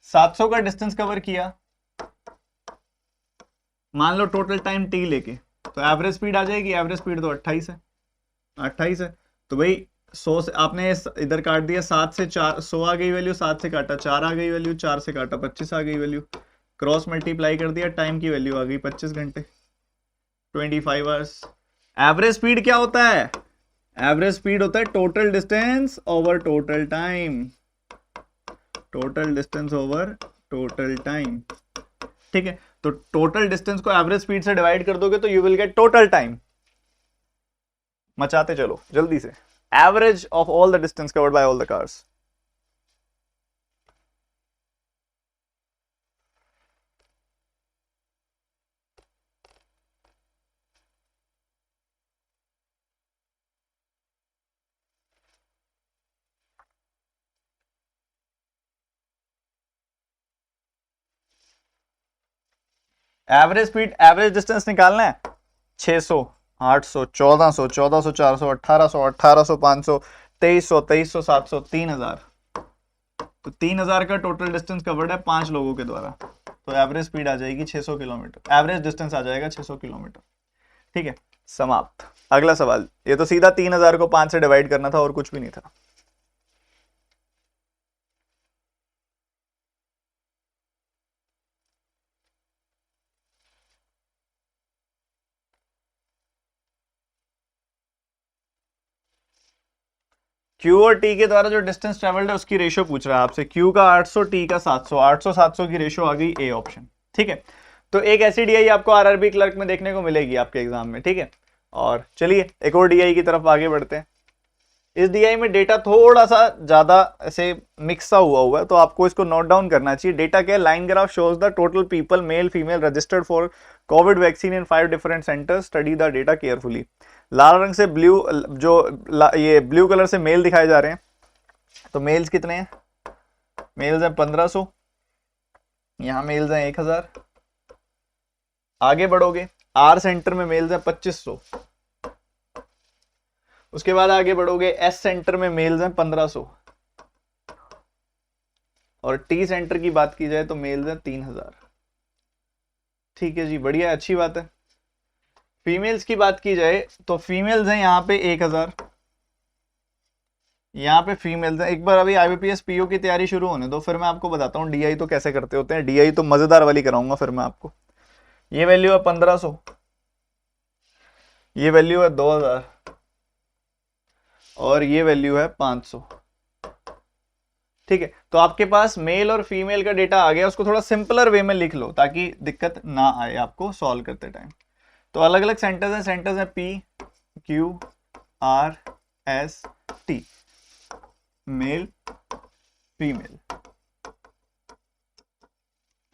700 का डिस्टेंस कवर किया, मान लो टोटल टाइम टी लेके, तो एवरेज स्पीड आ जाएगी, एवरेज स्पीड तो 28 है, 28 है, तो भाई 100 से आपने इधर काट दिया, 7 से 4 100 आ गई वैल्यू, 7 से काटा 4 आ गई वैल्यू, 4 से काटा 25 आ गई वैल्यू, क्रॉस मल्टीप्लाई कर दिया, टाइम की वैल्यू आ गई 25 घंटे, 25 आवर्स। एवरेज स्पीड क्या होता है, एवरेज स्पीड होता है total distance over total time, total distance over total time, ठीक है। तो टोटल डिस्टेंस को एवरेज स्पीड से डिवाइड कर दोगे तो you will get total time. मचाते चलो जल्दी से, average of all the distance covered by all the cars. Average speed, average distance निकालना है, 600, 800, 1400, 1400, 400, 1800, 1800, 500, 2300, 2300, 700, 3000, तो 3000 का टोटल डिस्टेंस कवर्ड है 5 लोगों के द्वारा, तो एवरेज स्पीड आ जाएगी 600 किलोमीटर, एवरेज डिस्टेंस आ जाएगा 600 किलोमीटर, ठीक है। समाप्त। अगला सवाल, ये तो सीधा 3000 को 5 से डिवाइड करना था और कुछ भी नहीं था। Q और T के द्वारा जो डिस्टेंस ट्रेवल्ड है उसकी रेशियो पूछ रहा है आपसे, Q का 800, T का 700, 800 700 की रेशियो आ गई ए ऑप्शन, ठीक है। तो एक ऐसी डीआई आपको आरआरबी क्लर्क में देखने को मिलेगी आपके एग्जाम में, ठीक है। और चलिए एक और डीआई की तरफ आगे बढ़ते हैं। इस डीआई में डेटा थोड़ा सा ज्यादा ऐसे मिक्स सा हुआ है, तो आपको इसको नोट डाउन करना चाहिए। डेटा क्या है, line graph shows the total people male female registered for Covid vaccine in 5 different centres, study the data carefully. लाल रंग से ब्लू, ये ब्लू कलर से मेल दिखाए जा रहे हैं, तो मेल्स कितने हैं, मेल्स हैं 1500, यहां मेल्स हैं 1000। आगे बढ़ोगे, आर सेंटर में मेल्स हैं 2500, उसके बाद आगे बढ़ोगे एस सेंटर में मेल्स हैं 1500, और टी सेंटर की बात की जाए तो मेल्स हैं 3000, ठीक है जी, बढ़िया, अच्छी बात है। फीमेल्स की बात की जाए तो फीमेल्स हैं यहाँ पे 1000, यहाँ पे फीमेल्स हैं। एक बार अभी आईबीपीएस पीओ की तैयारी शुरू होने दो, फिर मैं आपको बताता हूँ डीआई तो कैसे करते होते हैं, डीआई तो मजेदार वाली कराऊंगा फिर मैं आपको। ये वैल्यू है 1500, ये वैल्यू है 2000, और ये वैल्यू है 500, ठीक है। तो आपके पास मेल और फीमेल का डेटा आ गया, उसको थोड़ा सिंपलर वे में लिख लो ताकि दिक्कत ना आए आपको सॉल्व करते टाइम। तो अलग अलग सेंटर्स हैं P Q R S T, male female,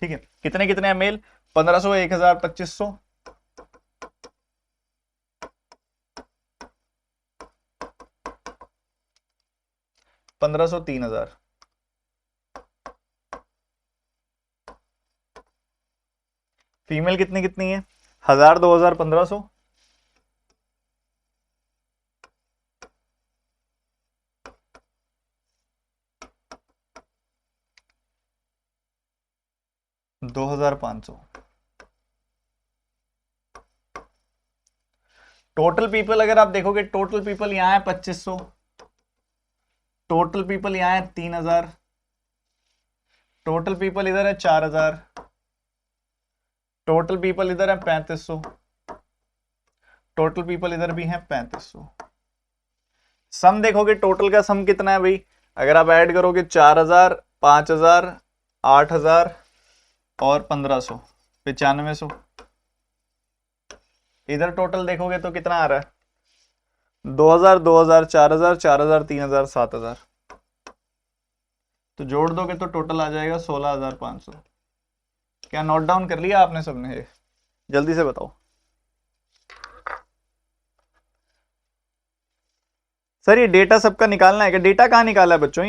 ठीक है। कितने कितने हैं मेल, 1500, 1000, 2500, 1500, 3000, फीमेल कितनी कितनी है, 1000, 2000, 1500, दो 2500। टोटल पीपल अगर आप देखोगे, टोटल पीपल यहां है 2500, टोटल पीपल यहां है 3000, टोटल पीपल इधर है 4000, टोटल पीपल इधर है 3500, टोटल पीपल इधर भी हैं 3500। सम देखोगे, टोटल का सम कितना है भाई, अगर आप ऐड करोगे 4000, 5000, 8000 और 1500, 9500। इधर टोटल देखोगे तो कितना आ रहा है, 2000, 2000, 4000, 4000, 3000, 7000, तो जोड़ दोगे तो टोटल आ जाएगा 16500। क्या नोट डाउन कर लिया आपने सबने, जल्दी से बताओ। सर ये डेटा सबका निकालना है क्या, डेटा कहाँ निकाला है बच्चों,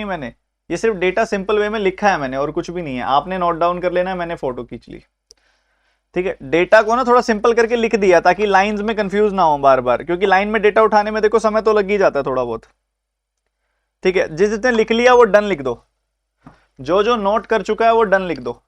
ये सिर्फ डेटा सिंपल वे में लिखा है मैंने और कुछ भी नहीं है, आपने नोट डाउन कर लेना है, मैंने फोटो खींच ली, ठीक है। डेटा को ना थोड़ा सिंपल करके लिख दिया ताकि लाइंस में कंफ्यूज ना हो बार बार, क्योंकि लाइन में डेटा उठाने में देखो समय तो लग ही जाता है थोड़ा बहुत। ठीक है, जिस जिसने लिख लिया वो डन लिख दो, जो जो नोट कर चुका है वो डन लिख दो।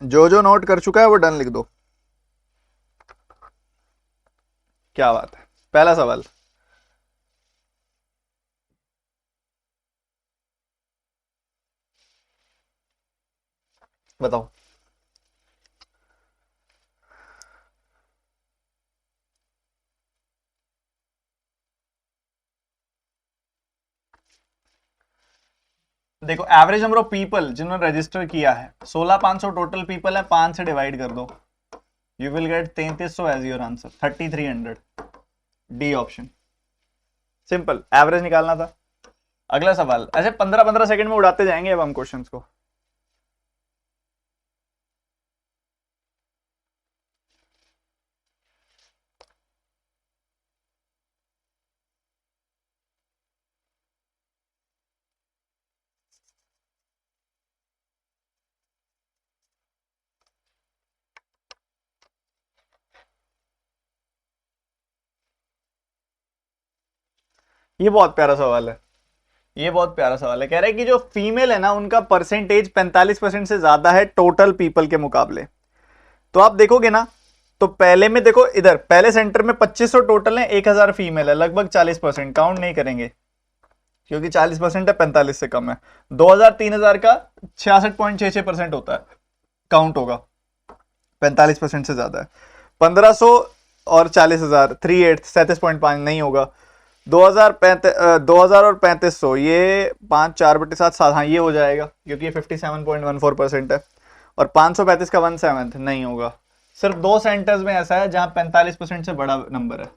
जो जो नोट कर चुका है वो डन लिख दो। क्या बात है, पहला सवाल। बताओ। देखो एवरेज नंबर ऑफ पीपल जिन्होंने रजिस्टर किया है 16,500 टोटल पीपल है, 5 से डिवाइड कर दो, you will get 3300 as your answer, 3300। D option, simple average निकालना था। अगला सवाल, ऐसे 15-15 सेकंड में उड़ाते जाएंगे अब हम क्वेश्चंस को। ये बहुत प्यारा सवाल है, ये बहुत प्यारा सवाल है। कह रहे हैं कि जो फीमेल है ना उनका परसेंटेज 45% से ज्यादा है टोटल पीपल के मुकाबले। तो आप देखोगे ना, तो पहले में देखो, इधर पहले सेंटर में 2500 टोटल है, 1000 फीमेल है, लगभग 40%, काउंट नहीं करेंगे क्योंकि 40% है, 45 से कम है। 2000 3000 का 66.66% होता है, काउंट होगा, 45% से ज्यादा है। 1500 और 40,000 38 37.5 नहीं होगा। 2000 2000 और 3500 ये 5 4/7 7, हाँ ये हो जाएगा क्योंकि ये 57.14% है। और 535 का 1/7 नहीं होगा। सिर्फ 2 सेंटर्स में ऐसा है जहां 45% से बड़ा नंबर है।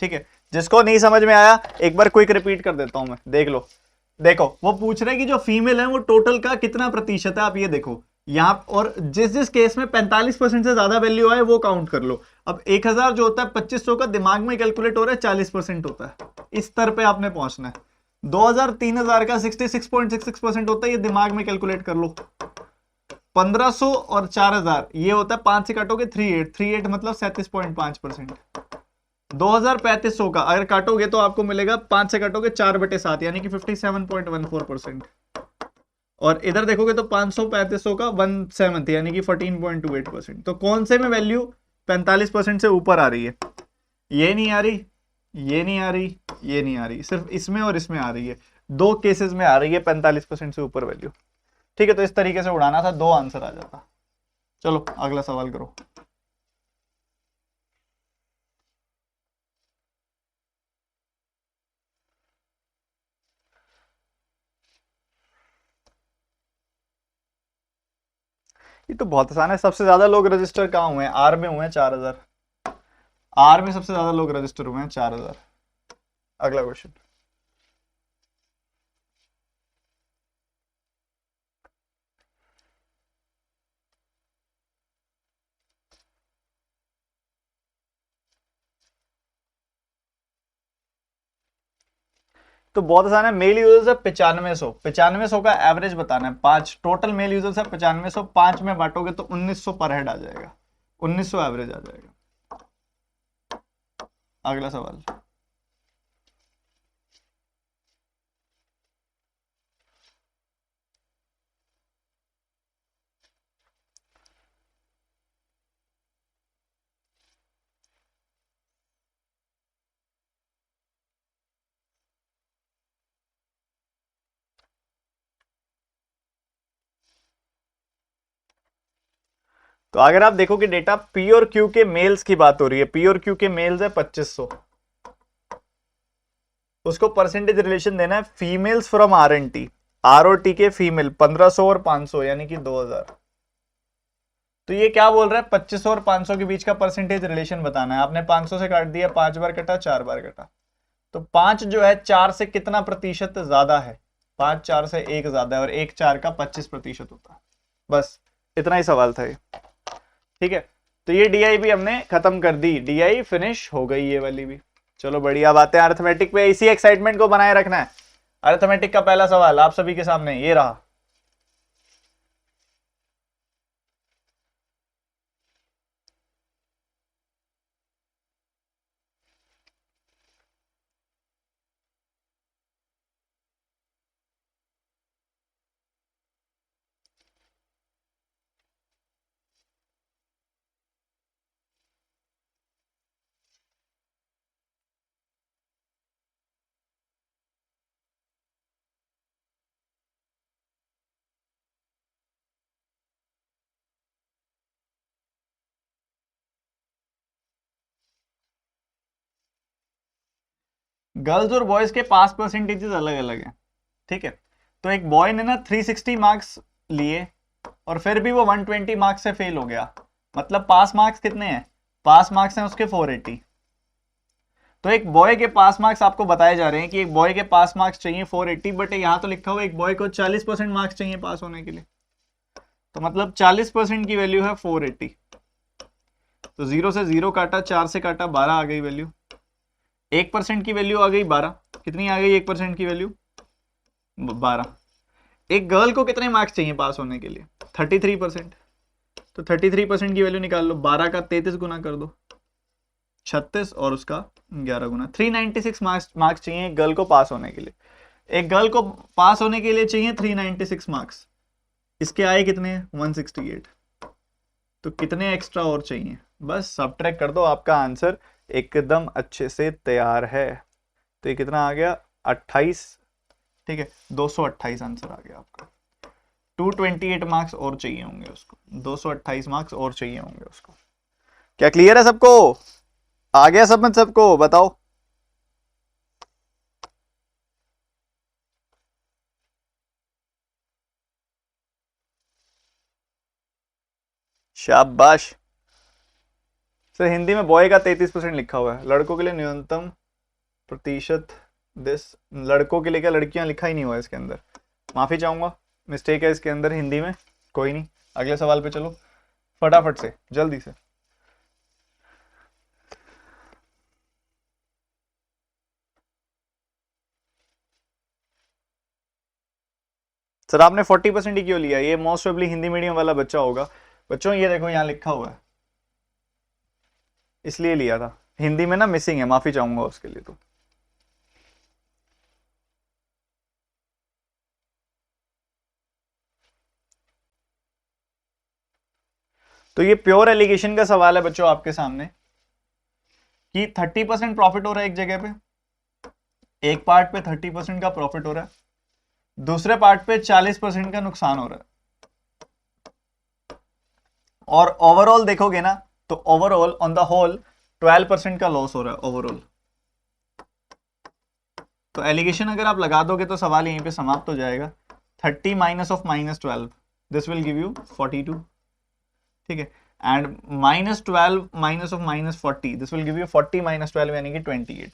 ठीक है, जिसको नहीं समझ में आया एक बार क्विक रिपीट कर देता हूं मैं, देख लो। देखो वो पूछ रहे हैं कि जो फीमेल है वो टोटल का कितना प्रतिशत है, आप ये देखो यहां, और जिस जिस केस में 45% से ज्यादा वैल्यू आए वो काउंट कर लो। अब 1000 जो होता है 2500 का दिमाग में कैलकुलेट हो रहा है 40% होता है, इस स्तर पे आपने पहुंचना है। 2000 3000 का 66.66% होता है, ये दिमाग में कैलकुलेट कर लो। 1500 और 4000 ये होता है 5 से काटोगे 38 मतलब 37.5%। 2000 3500 का अगर काटोगे तो आपको मिलेगा 5 से काटोगे 4/7 यानी कि 57.14%। और इधर देखोगे तो 500 3500 का 1/7 यानी कि 14.28%। तो कौन से में वैल्यू 45% से ऊपर आ रही है? ये नहीं आ रही, ये नहीं आ रही, ये नहीं आ रही, सिर्फ इसमें और इसमें आ रही है। 2 केसेस में आ रही है 45% से ऊपर वैल्यू। ठीक है, तो इस तरीके से उड़ाना था, 2 आंसर आ जाता। चलो अगला सवाल करो। ये तो बहुत आसान है। सबसे ज्यादा लोग रजिस्टर कहाँ हुए हैं? आर में हुए हैं 4000। आर में सबसे ज्यादा लोग रजिस्टर हुए हैं 4000। अगला क्वेश्चन। तो बहुत आसान है, मेल यूजर्स है 9500, 9500 का एवरेज बताना है। 5 टोटल मेल यूजर्स है 9500, 5 में बांटोगे तो 1900 पर हेड आ जाएगा, 1900 एवरेज आ जाएगा। अगला सवाल। तो अगर आप देखो कि डेटा पी और क्यू के मेल्स की बात हो रही है, पी और क्यू के मेल्स है 2500, उसको परसेंटेज रिलेशन देना है females from R and T, R और टी के फीमेल 1500 और 500 यानी कि 2000। तो ये क्या बोल रहा है, 2500 और 500 के बीच का परसेंटेज रिलेशन बताना है। आपने 500 से काट दिया, 5 बार कटा, 4 बार कटा, तो 5 जो है 4 से कितना प्रतिशत ज्यादा है? 5 4 से 1 ज्यादा है, और 1 4 का 25% होता है। बस इतना ही सवाल था ये। ठीक है, तो ये डीआई भी हमने खत्म कर दी, डीआई फिनिश हो गई ये वाली भी। चलो बढ़िया बात है, अर्थमेटिक पे इसी एक्साइटमेंट को बनाए रखना है। अरिथमेटिक का पहला सवाल आप सभी के सामने ये रहा। गर्ल्स और बॉयज के पास परसेंटेजेस अलग अलग हैं, ठीक है। तो एक बॉय ने ना 360 मार्क्स लिए और फिर भी वो 120 मार्क्स से फेल हो गया, मतलब पास मार्क्स कितने हैं, पास मार्क्स हैं उसके 480। तो एक बॉय के पास मार्क्स आपको बताए जा रहे हैं कि एक बॉय के पास मार्क्स चाहिए 480, बट यहाँ तो लिखा हुआ है एक बॉय को 40% मार्क्स चाहिए पास होने के लिए। तो मतलब 40% की वैल्यू है 480। तो 0 से 0 काटा, 4 से काटा, 12 आ गई वैल्यू। 1% की वैल्यू आ गई 12। कितनी आ गई 1% की वैल्यू? 12। एक गर्ल को कितने मार्क्स चाहिए पास होने के लिए? 33%। तो 33% की वैल्यू निकाल लो, 12 का 33 गुना कर दो, 36, और उसका 11 गुना। 396 मार्क्स चाहिए एक गर्ल को पास होने के लिए। एक गर्ल को पास होने के लिए चाहिए 396 मार्क्स। इसके आए कितने? 168। तो कितने एक्स्ट्रा और चाहिए? बस सब्ट्रैक्ट कर दो, आपका आंसर एकदम अच्छे से तैयार है। तो ये कितना आ गया? 28। ठीक है, 228 आंसर आ गया आपका। 228 मार्क्स और चाहिए होंगे उसको, 228 मार्क्स और चाहिए होंगे उसको। क्या क्लियर है सबको? आ गया समझ सबको? बताओ। शाबाश। सर हिंदी में बॉय का 33% लिखा हुआ है, लड़कों के लिए न्यूनतम प्रतिशत दिस। लड़कों के लिए क्या, लड़कियां लिखा ही नहीं हुआ है इसके अंदर, माफी चाहूंगा, मिस्टेक है इसके अंदर हिंदी में। कोई नहीं, अगले सवाल पे चलो फटाफट से, जल्दी से। सर आपने 40% ही क्यों लिया? ये मोस्ट प्रोबेबली हिंदी मीडियम वाला बच्चा होगा। बच्चों ये देखो यहाँ लिखा हुआ है, इसलिए लिया था। हिंदी में ना मिसिंग है, माफी चाहूंगा उसके लिए। तो ये प्योर एलिगेशन का सवाल है बच्चों आपके सामने कि 30% प्रॉफिट हो रहा है एक जगह पे, एक पार्ट पे 30% का प्रॉफिट हो रहा है, दूसरे पार्ट पे 40% का नुकसान हो रहा है। और ओवरऑल देखोगे ना तो ओवरऑल ऑन द होल 12% का लॉस हो रहा है ओवरऑल। तो एलिगेशन अगर आप लगा दोगे तो सवाल यहीं पे समाप्त हो जाएगा। 30 minus of -12, this will give you 42। ठीक है, and -12 minus of -40, this will give you 40 minus 12 यानी कि 28।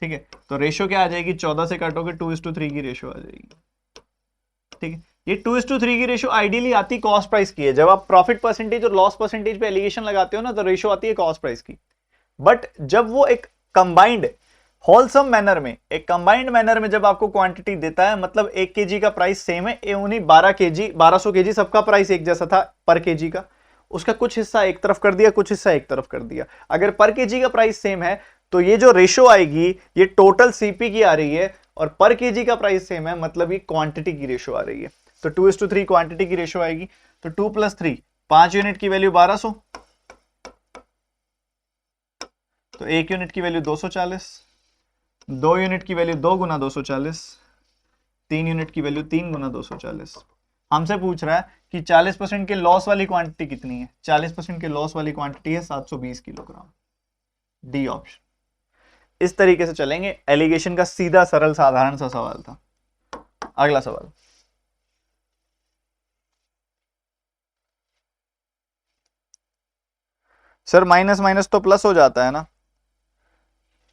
ठीक है, तो रेशियो क्या आ जाएगी? 14 से काटोगे 2:3 की रेशियो आ जाएगी। ठीक है, ये 2:3 की रेशियो आइडियली आती कॉस्ट प्राइस की है। जब आप प्रॉफिट परसेंटेज और लॉस परसेंटेज पे एलिगेशन लगाते हो ना, तो रेशियो आती है कॉस्ट प्राइस की। बट जब वो एक कंबाइंड होलसम मैनर में, एक कंबाइंड मैनर में जब आपको क्वांटिटी देता है, मतलब 1 केजी का प्राइस सेम है, उन्हीं 12 केजी 1200 केजी सबका प्राइस एक जैसा था पर केजी का, उसका कुछ हिस्सा एक तरफ कर दिया, कुछ हिस्सा एक तरफ कर दिया। अगर पर केजी का प्राइस सेम है तो ये जो रेशो आएगी ये टोटल सीपी की आ रही है, और पर केजी का प्राइस सेम है मतलब ये क्वांटिटी की रेशो आ रही है। तो 2:3 क्वांटिटी की रेशो आएगी। तो 2 + 3, 5 यूनिट की वैल्यू 1200, तो 1 यूनिट की वैल्यू 240, 2 यूनिट की वैल्यू 2 गुना 240, 3 यूनिट की वैल्यू 3 गुना 240। हमसे पूछ रहा है कि 40% के लॉस वाली क्वांटिटी कितनी है? 40% के लॉस वाली क्वांटिटी है 720 किलोग्राम। D option. इस तरीके से चलेंगे, एलिगेशन का सीधा सरल साधारण सा सवाल था। अगला सवाल। सर माइनस माइनस तो प्लस हो जाता है ना?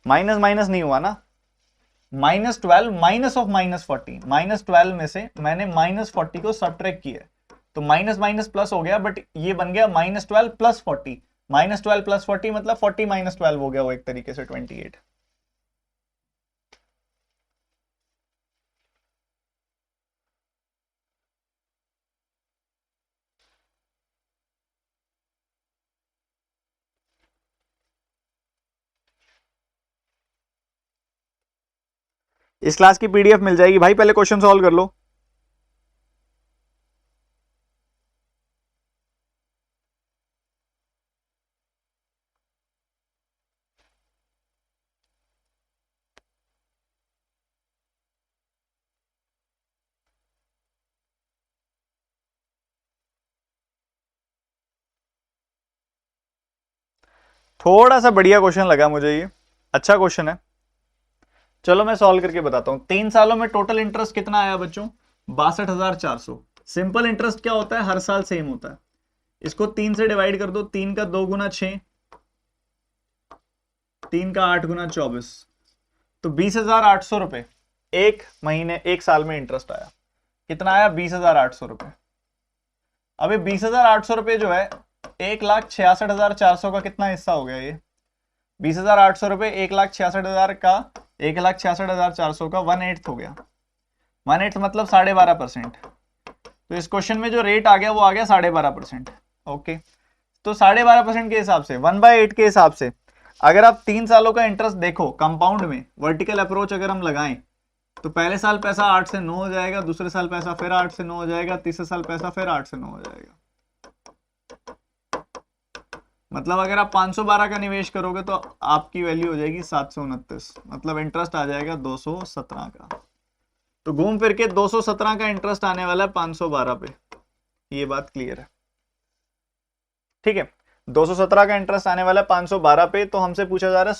माइनस माइनस नहीं हुआ ना, -12 माइनस ऑफ -40, -12 में से मैंने -40 को सब्ट्रैक्ट किया, तो माइनस माइनस प्लस हो गया, बट ये बन गया -12 + 40। -12 + 40 मतलब 40 - 12 हो गया वो एक तरीके से 28। इस क्लास की पीडीएफ मिल जाएगी भाई, पहले क्वेश्चन सॉल्व कर लो। थोड़ा सा बढ़िया क्वेश्चन लगा मुझे ये, अच्छा क्वेश्चन है। चलो मैं सॉल्व करके बताता हूं। 3 सालों में टोटल इंटरेस्ट कितना आया बच्चों? 62,400। सिंपल इंटरेस्ट क्या होता है? हर साल सेम होता है। इसको 3 से डिवाइड कर दो, 3 का 2 गुना 6, 3 का 8 गुना 24, तो 20,800 रुपए एक महीने, एक साल में इंटरेस्ट आया। कितना आया? 20,800 रुपए। अभी 20,800 रुपए जो है 1,66,400 का कितना हिस्सा हो गया? ये 20,800 रुपए 1,66,000 का, 1,66,400 का 1/8 हो गया। 1/8 मतलब 12.5%। तो इस क्वेश्चन में जो रेट आ गया वो आ गया 12.5%। ओके, तो 12.5% के हिसाब से 1/8 के हिसाब से अगर आप 3 सालों का इंटरेस्ट देखो कंपाउंड में, वर्टिकल अप्रोच अगर हम लगाएं, तो पहले साल पैसा 8 से 9 हो जाएगा, दूसरे साल पैसा फिर 8 से 9 हो जाएगा, तीसरे साल पैसा फिर 8 से 9 हो जाएगा। मतलब अगर आप 512 का निवेश करोगे तो आपकी वैल्यू हो जाएगी 729, मतलब इंटरेस्ट आ जाएगा 217 का। तो घूम फिर के 217 का इंटरेस्ट आने वाला है 512 पे। ये बात क्लियर है? ठीक है, 217 का इंटरेस्ट आने वाला है 512 पे। तो हमसे पूछा जा रहा है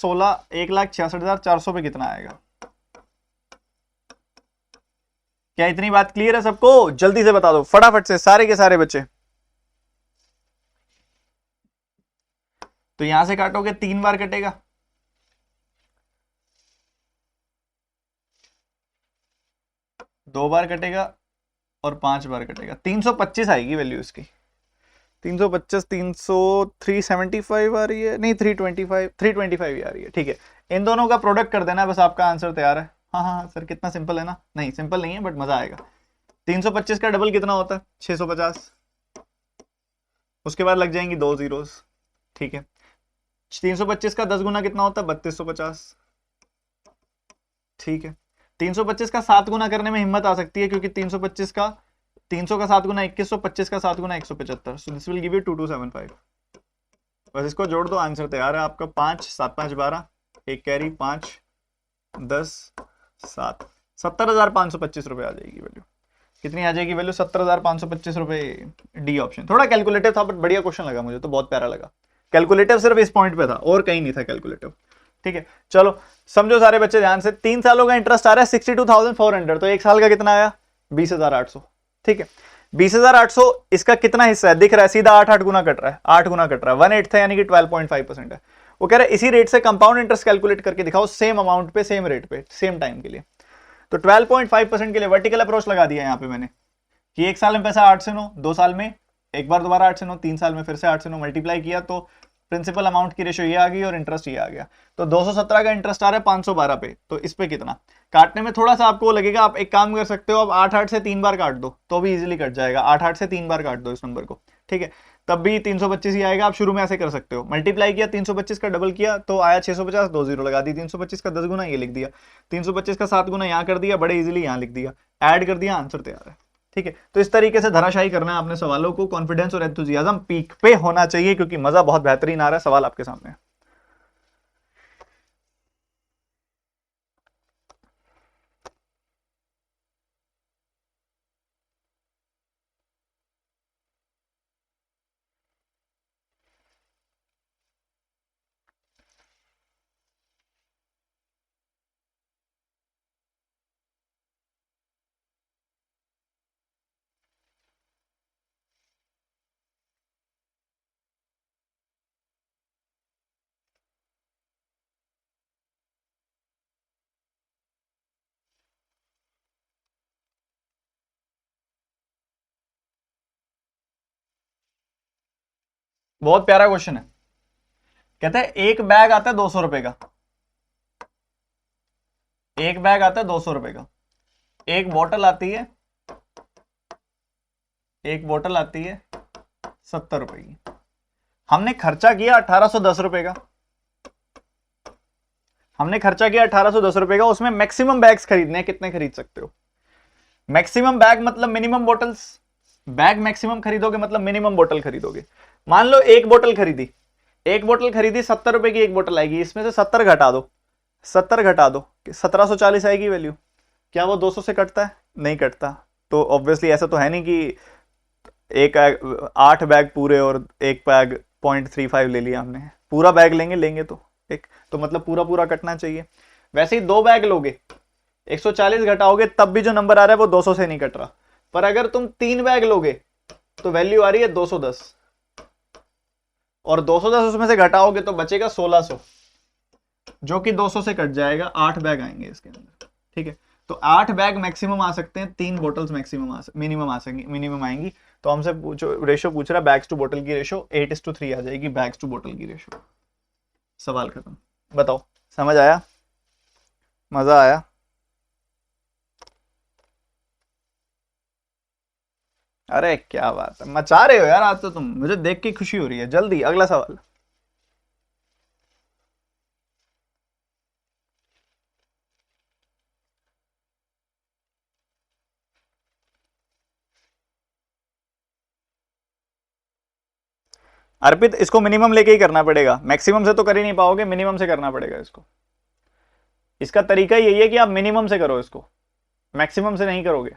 1,66,400 पे कितना आएगा। क्या इतनी बात क्लियर है सबको? जल्दी से बता दो फटाफट से सारे के सारे बच्चे। तो यहां से काटोगे 3 बार कटेगा, दो बार कटेगा और 5 बार कटेगा। 325 आएगी वैल्यू इसकी। 325, 300, 375 आ रही है, नहीं 325, 325 ही आ रही है। ठीक है, इन दोनों का प्रोडक्ट कर देना, बस आपका आंसर तैयार है। हाँ हाँ सर, कितना सिंपल है ना? नहीं सिंपल नहीं है बट मजा आएगा। 325 का डबल कितना होता है? 650। उसके बाद लग जाएंगी 2 जीरोस। ठीक है, 325 का 10 गुना कितना होता है? 3250। ठीक है, 325 का 7 गुना करने में हिम्मत आ सकती है, क्योंकि 325 का 300 का 7 गुना 2100, 25 का 7 गुना 175। So this will give you 2275। बस इसको जोड़ दो, आंसर तैयार है आपका। 5 7 5 12, एक कैरी 5 10 7, 70,525 रुपए आ जाएगी वैल्यू। कितनी आ जाएगी वैल्यू? 70,525 रुपए। D option. थोड़ा कैलकुलेटिव था बट बढ़िया क्वेश्चन लगा मुझे, तो बहुत प्यारा लगा। कैलकुलेटिव सिर्फ इस पॉइंट पे था और कहीं नहीं था कैलकुलेटिव। ठीक है, चलो समझो सारे बच्चे ध्यान से। 3 सालों का इंटरेस्ट आ रहा है 62,400, तो एक साल का कितना आया? 20,800। ठीक है, 20,800 इसका कितना हिस्सा है? दिख रहा है सीधा 8 गुना कट रहा है, 8 गुना कट रहा है, 1/8 था यानी कि 12.5% है। वो कह रहा है इसी रेट से कंपाउंड इंटरेस्ट कैलकुलेट करके दिखाओ, सेम अमाउंट पे, सेम रेट पे, सेम टाइम के लिए। तो 12.5% के लिए वर्टिकल अप्रोच लगा दिया यहां पे मैंने, कि एक साल में पैसा 8 से 9, 2 साल में एक बार दोबारा 8 से 9, 3 साल में फिर से 8 से 9 मल्टीप्लाई किया, तो प्रिंसिपल अमाउंट की रेशियो ये आ गई और इंटरेस्ट ये आ गया। तो 217 का इंटरेस्ट आ रहा है 512 पे, तो इस पे कितना? काटने में थोड़ा सा आपको लगेगा, आप एक काम कर सकते हो, आप 8 से 3 बार काट दो तो भी इजीली कट जाएगा। 8 से 3 बार काट दो इस नंबर को, ठीक है, तब भी 325 ही आएगा। आप शुरू में ऐसे कर सकते हो, मल्टीप्लाई किया 325 का डबल किया तो आया 650, 2 जीरो लगा दी। 325 का 10 गुना ये लिख दिया, 325 का 7 गुना यहाँ कर दिया, बड़े इजीली यहाँ लिख दिया, ऐड कर दिया, आंसर तैयार है। ठीक है, तो इस तरीके से धराशायी करना है आपने सवालों को। कॉन्फिडेंस और एंथुजियाज्म पीक पे होना चाहिए, क्योंकि मजा बहुत बेहतरीन आ रहा है। सवाल आपके सामने। बहुत प्यारा क्वेश्चन है। कहता है एक बैग आता है 200 रुपए का, एक बैग आता है 200 रुपए का, एक बोतल आती है, एक बोतल आती है 70 रुपए की। हमने खर्चा किया 1810 रुपए का, हमने खर्चा किया 1810 रुपए का, उसमें मैक्सिमम बैग्स खरीदने हैं, कितने खरीद सकते हो? मैक्सिमम बैग मतलब मिनिमम बोटल्स, बैग मैक्सिमम खरीदोगे मतलब मिनिमम बोतल खरीदोगे। मान लो एक बोतल खरीदी, 70 रुपए की एक बोतल आएगी, इसमें से 70 घटा दो, 70 घटा दो, 1740 आएगी वैल्यू। क्या वो 200 से कटता है? नहीं कटता। तो ऑब्वियसली ऐसा तो है नहीं कि एक 8 बैग पूरे और एक बैग 0.35 ले लिया हमने, पूरा बैग लेंगे तो एक तो मतलब पूरा पूरा कटना चाहिए। वैसे ही 2 बैग लोगे, 140 घटाओगे तब भी जो नंबर आ रहा है वो 200 से नहीं कट रहा। पर अगर तुम 3 बैग लोगे तो वैल्यू आ रही है 210, और 210 उसमें से घटाओगे तो बचेगा 1600, जो कि 200 से कट जाएगा। 8 बैग आएंगे इसके अंदर, ठीक है। तो 8 बैग मैक्सिमम आ सकते हैं, 3 बोटल्स मिनिमम आएंगी। तो हमसे रेशो पूछ रहा है बैग्स टू बोतल की रेशो 8:3 आ जाएगी, बैग्स टू बोतल की रेशो। सवाल खत्म। बताओ, समझ आया? मजा आया? अरे क्या बात है, मचा रहे हो यार आज तो तुम, मुझे देख के खुशी हो रही है। जल्दी अगला सवाल। अर्पित, इसको मिनिमम लेके ही करना पड़ेगा, मैक्सिमम से तो कर ही नहीं पाओगे, मिनिमम से करना पड़ेगा इसको। इसका तरीका यही है कि आप मिनिमम से करो इसको, मैक्सिमम से नहीं करोगे।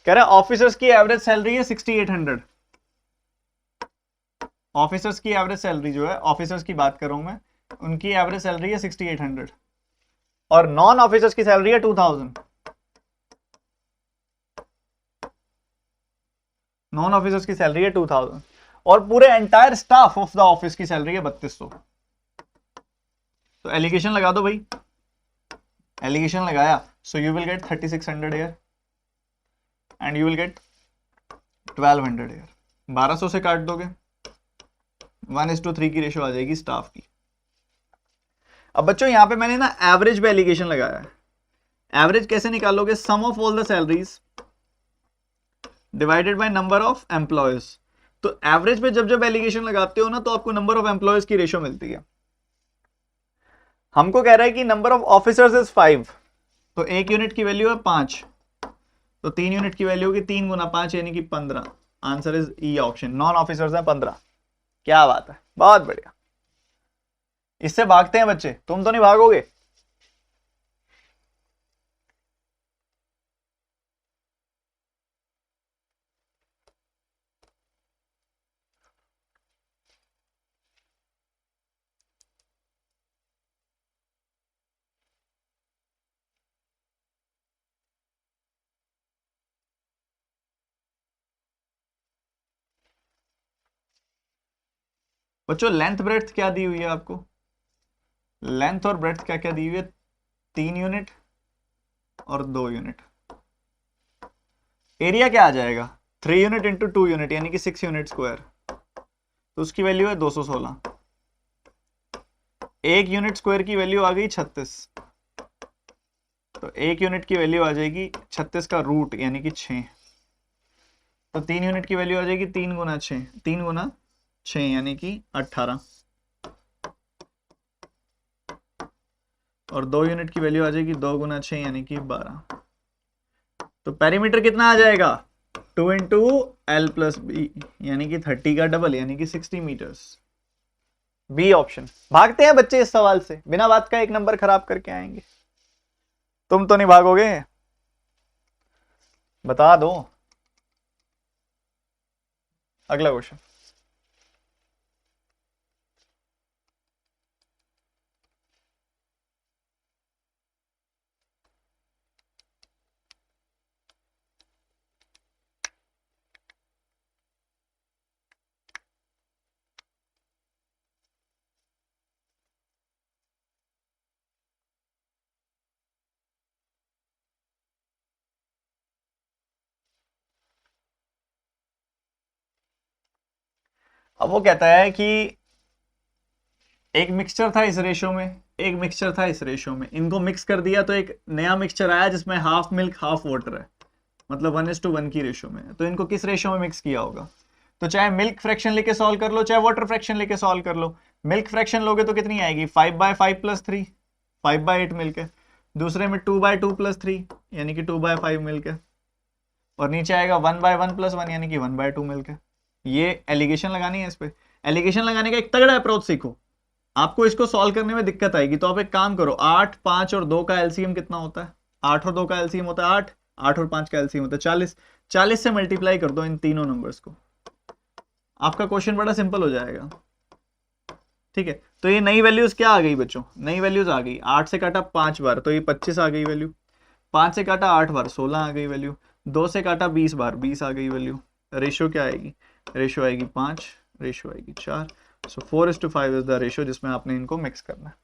कह रहा है ऑफिसर्स की एवरेज सैलरी है 6800। ऑफिसर्स की एवरेज सैलरी जो है, ऑफिसर्स की बात कर रहा हूं मैं, उनकी एवरेज सैलरी है 6800 और नॉन ऑफिसर्स की सैलरी है 2000। नॉन ऑफिसर्स की सैलरी है 2000 और पूरे entire staff of the office की सैलरी है 3200। तो एलिगेशन लगा दो भाई, एलिगेशन लगाया, so you will gate 3600 year and you will gate 1200 year. 1200 से काट दोगे, 1:3 की रेशो आ जाएगी स्टाफ की। अब बच्चों यहां पे मैंने ना एवरेज पे एलिगेशन लगाया है। एवरेज कैसे निकालोगे? Sum of all the salaries divided by number of employees. तो एवरेज पे जब जब एलिगेशन लगाते हो ना तो आपको नंबर ऑफ एम्प्लॉयज की रेशो मिलती है। हमको कह रहा है कि नंबर ऑफ ऑफिसर्स इज 5, तो एक यूनिट की वैल्यू है 5, तो 3 यूनिट की वैल्यू होगी 3 गुना 5 यानी कि 15। Answer is E option, non officers है 15। क्या बात है, बहुत बढ़िया। इससे भागते हैं बच्चे, तुम तो नहीं भागोगे। बच्चों लेंथ ब्रेड्थ क्या दी हुई है आपको? लेंथ और ब्रेड्थ क्या क्या दी हुई है? 3 यूनिट और 2 यूनिट। एरिया क्या आ जाएगा? 3 यूनिट इंटू 2 यूनिट यानी कि 6 यूनिट स्क्वायर, तो उसकी वैल्यू है 216। एक यूनिट स्क्वायर की वैल्यू आ गई 36, तो एक यूनिट की वैल्यू आ जाएगी 36 का रूट यानी कि 6। तो 3 यूनिट की वैल्यू आ जाएगी 3 गुना 6, 3 गुना 6 यानी कि 18, और 2 यूनिट की वैल्यू आ जाएगी 2 गुना 6 यानी कि 12। तो पेरीमीटर कितना आ जाएगा? 2 इंटू एल प्लस बी यानी कि 30 का डबल यानी कि 60 मीटर्स। B option. भागते हैं बच्चे इस सवाल से, बिना बात का एक नंबर खराब करके आएंगे। तुम तो नहीं भागोगे, बता दो। अगला क्वेश्चन। अब वो कहता है कि एक मिक्सचर था इस रेशो में, एक मिक्सचर था इस रेशो में, इनको मिक्स कर दिया तो एक नया मिक्सचर आया जिसमें हाफ मिल्क हाफ वाटर है, मतलब 1:1 की रेशो में। तो इनको किस रेशो में मिक्स किया होगा? तो चाहे मिल्क फ्रैक्शन लेके सॉल्व कर लो, चाहे वाटर फ्रैक्शन लेके सॉल्व कर लो, मिल्क फ्रैक्शन लोगे तो कितनी आएगी, 5/5 + 3, 5/8 मिलके। दूसरे में 2/2 + 3 यानी कि 2/5 मिलके। और नीचे आएगा 1/1 + 1 यानी कि 1/2 मिलके। ये एलिगेशन लगानी है इस पे। एलिगेशन लगाने का एक तगड़ा अप्रोच सीखो। आपको इसको सॉल्व करने में दिक्कत आएगी तो आप एक काम करो, 8, 5 और 2 का एलसीएम कितना होता है? 8 और 2 का एलसीएम होता है 8, 8 और 5 का एलसीएम होता है 40। 40 से मल्टीप्लाई कर दो इन तीनों नंबर्स को, आपका क्वेश्चन बड़ा सिंपल हो जाएगा। ठीक है, तो ये नई वैल्यूज क्या आ गई बच्चों? नई वैल्यूज आ गई। 8 से काटा 5 बार तो ये 25 आ गई वैल्यू। 5 से काटा 8 बार 16 आ गई वैल्यू। 2 से काटा 20 बार 20 आ गई वैल्यू। रेशियो क्या आएगी? रेशियो आएगी 5, रेशियो आएगी 4। सो 4:5 इज द रेशियो जिसमें आपने इनको मिक्स करना है।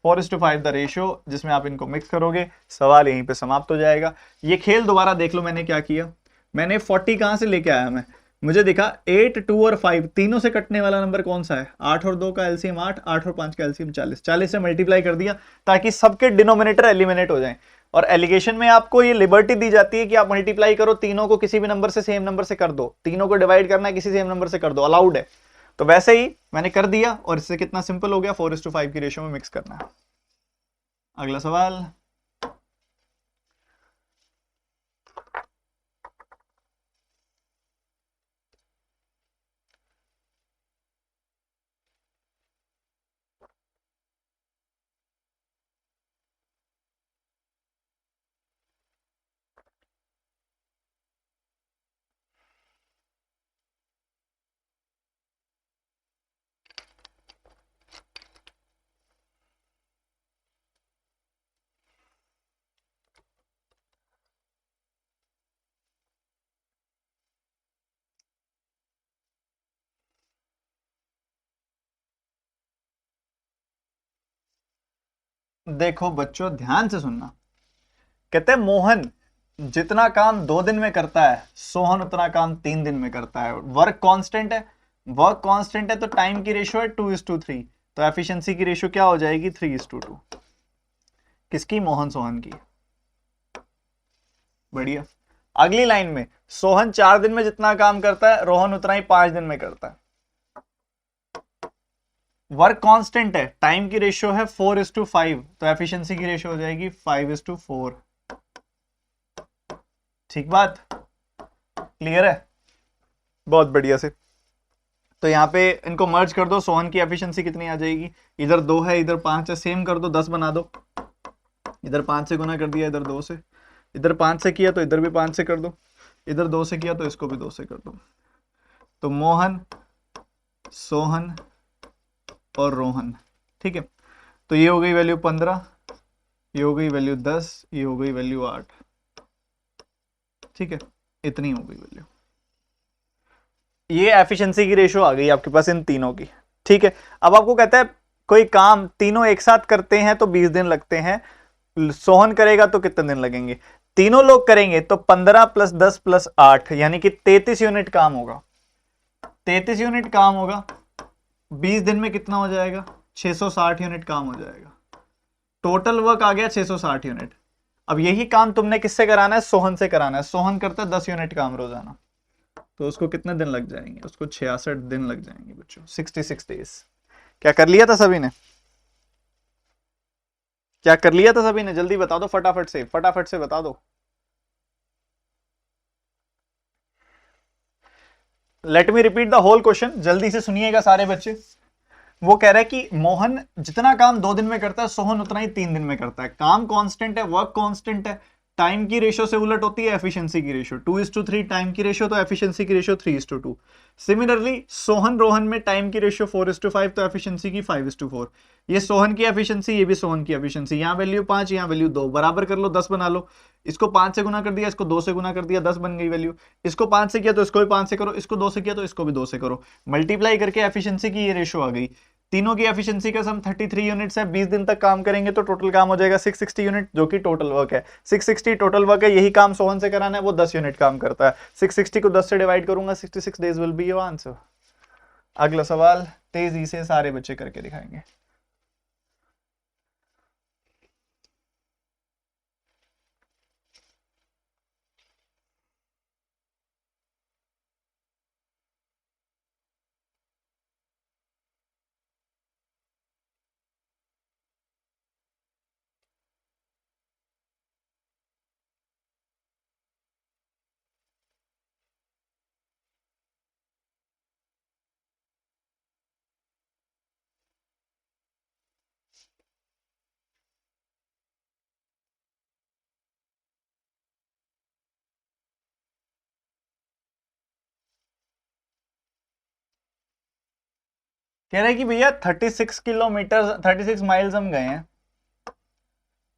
4:5 द रेशियो जिसमें आप इनको मिक्स करोगे। सवाल यहीं पे समाप्त हो जाएगा। ये खेल दोबारा देख लो, मैंने क्या किया। मैंने 40 कहां से लेके आया मैं? मुझे दिखा 8, 2 और 5 तीनों से कटने वाला नंबर कौन सा है? 8 और 2 का एलसीएम 8, 8 और 5 का एलसीएम 40, 40 से मल्टीप्लाई कर दिया ताकि सबके डिनोमिनेटर एलिमिनेट हो जाएं। और एलिगेशन में आपको ये लिबर्टी दी जाती है कि आप मल्टीप्लाई करो तीनों को, किसी भी नंबर से सेम नंबर से कर दो, तीनों को डिवाइड करना है किसी सेम नंबर से कर दो, अलाउड है। तो वैसे ही मैंने कर दिया और इससे कितना सिंपल हो गया, 4:5 की रेशियो में मिक्स करना है। अगला सवाल। देखो बच्चों ध्यान से सुनना। कहते हैं मोहन जितना काम 2 दिन में करता है, सोहन उतना काम 3 दिन में करता है। वर्क कांस्टेंट है, वर्क कांस्टेंट है तो टाइम की रेशियो है 2:3, तो एफिशिएंसी की रेशियो क्या हो जाएगी? 3:2। किसकी? मोहन सोहन की। बढ़िया। अगली लाइन में सोहन 4 दिन में जितना काम करता है, रोहन उतना ही 5 दिन में करता है। वर्क कांस्टेंट है, टाइम की रेशियो है 4:5, तो एफिशिएंसी की रेशियो हो जाएगी 5:4। ठीक बात, क्लियर है? बहुत बढ़िया से। तो यहाँ पे इनको मर्ज कर दो, सोहन की एफिशिएंसी कितनी आ जाएगी? इधर 2 है इधर 5 है, सेम कर दो 10 बना दो। इधर 5 से गुना कर दिया, इधर 2 से। इधर 5 से किया तो इधर भी 5 से कर दो। इधर 2 से किया तो इसको भी 2 से कर दो। तो मोहन, सोहन और रोहन। ठीक है, तो ये हो गई वैल्यू 15, ये हो गई वैल्यू 10, ये हो गई वैल्यू 8। ठीक है, इतनी हो गई वैल्यू। ये एफिशिएंसी की रेशियो आ गई आपके पास इन तीनों की। ठीक है, अब आपको कहता है कोई काम तीनों एक साथ करते हैं तो 20 दिन लगते हैं, सोहन करेगा तो कितने दिन लगेंगे? तीनों लोग करेंगे तो 15 + 10 + 8 यानी कि 33 यूनिट काम होगा। 33 यूनिट काम होगा, 20 दिन में कितना हो जाएगा? 660 यूनिट काम हो जाएगा। टोटल वर्क आ गया 660 यूनिट। अब यही काम तुमने किससे कराना है? सोहन से कराना है। सोहन करता है 10 यूनिट काम रोजाना, तो उसको कितने दिन लग जाएंगे? उसको 66 दिन लग जाएंगे बच्चों, 66 डेज। क्या कर लिया था सभी ने? क्या कर लिया था सभी ने? जल्दी बता दो, फटाफट से, फटाफट से बता दो। Let me repeat the whole question, जल्दी से सुनिएगा सारे बच्चे। वो कह रहा है कि मोहन जितना काम 2 दिन में करता है, सोहन उतना ही 3 दिन में करता है। काम कांस्टेंट है, वर्क कांस्टेंट है, टाइम की रेशियो से उलट होती है एफिशिएंसी की रेशियो। 2:3 टाइम की रेशियो, तो एफिशिएंसी की रेशियो 3:2। सिमिलरली सोहन रोहन में टाइम की रेशियो 4:5, तो एफिशिएंसी की 5:4। ये सोहन की एफिशिएंसी, ये भी सोहन की एफिशिएंसी। यहाँ वैल्यू 5, यहाँ वैल्यू 2, बराबर कर लो, 10 बना लो। इसको 5 से गुना कर दिया, इसको 2 से गुना कर दिया, 10 बन गई वैल्यू। इसको 5 से किया तो इसको भी 5 से करो, इसको 2 से किया तो इसको भी 2 से करो। मल्टीप्लाई करके एफिशिएंसी की ये रेशियो आ गई। तीनों की एफिशिएंसी का सम 33 यूनिट्स है। 20 दिन तक काम करेंगे तो टोटल काम हो जाएगा 660 यूनिट, जो कि टोटल वर्क है। 660 टोटल वर्क है, यही काम सोहन से कराना है, वो 10 यूनिट काम करता है। 660 को 10 से डिवाइड करूंगा, 66 days will be your answer. अगला सवाल तेजी से सारे बच्चे करके दिखाएंगे। कह रहे हैं कि भैया 36 किलोमीटर 36 माइल्स हम गए हैं,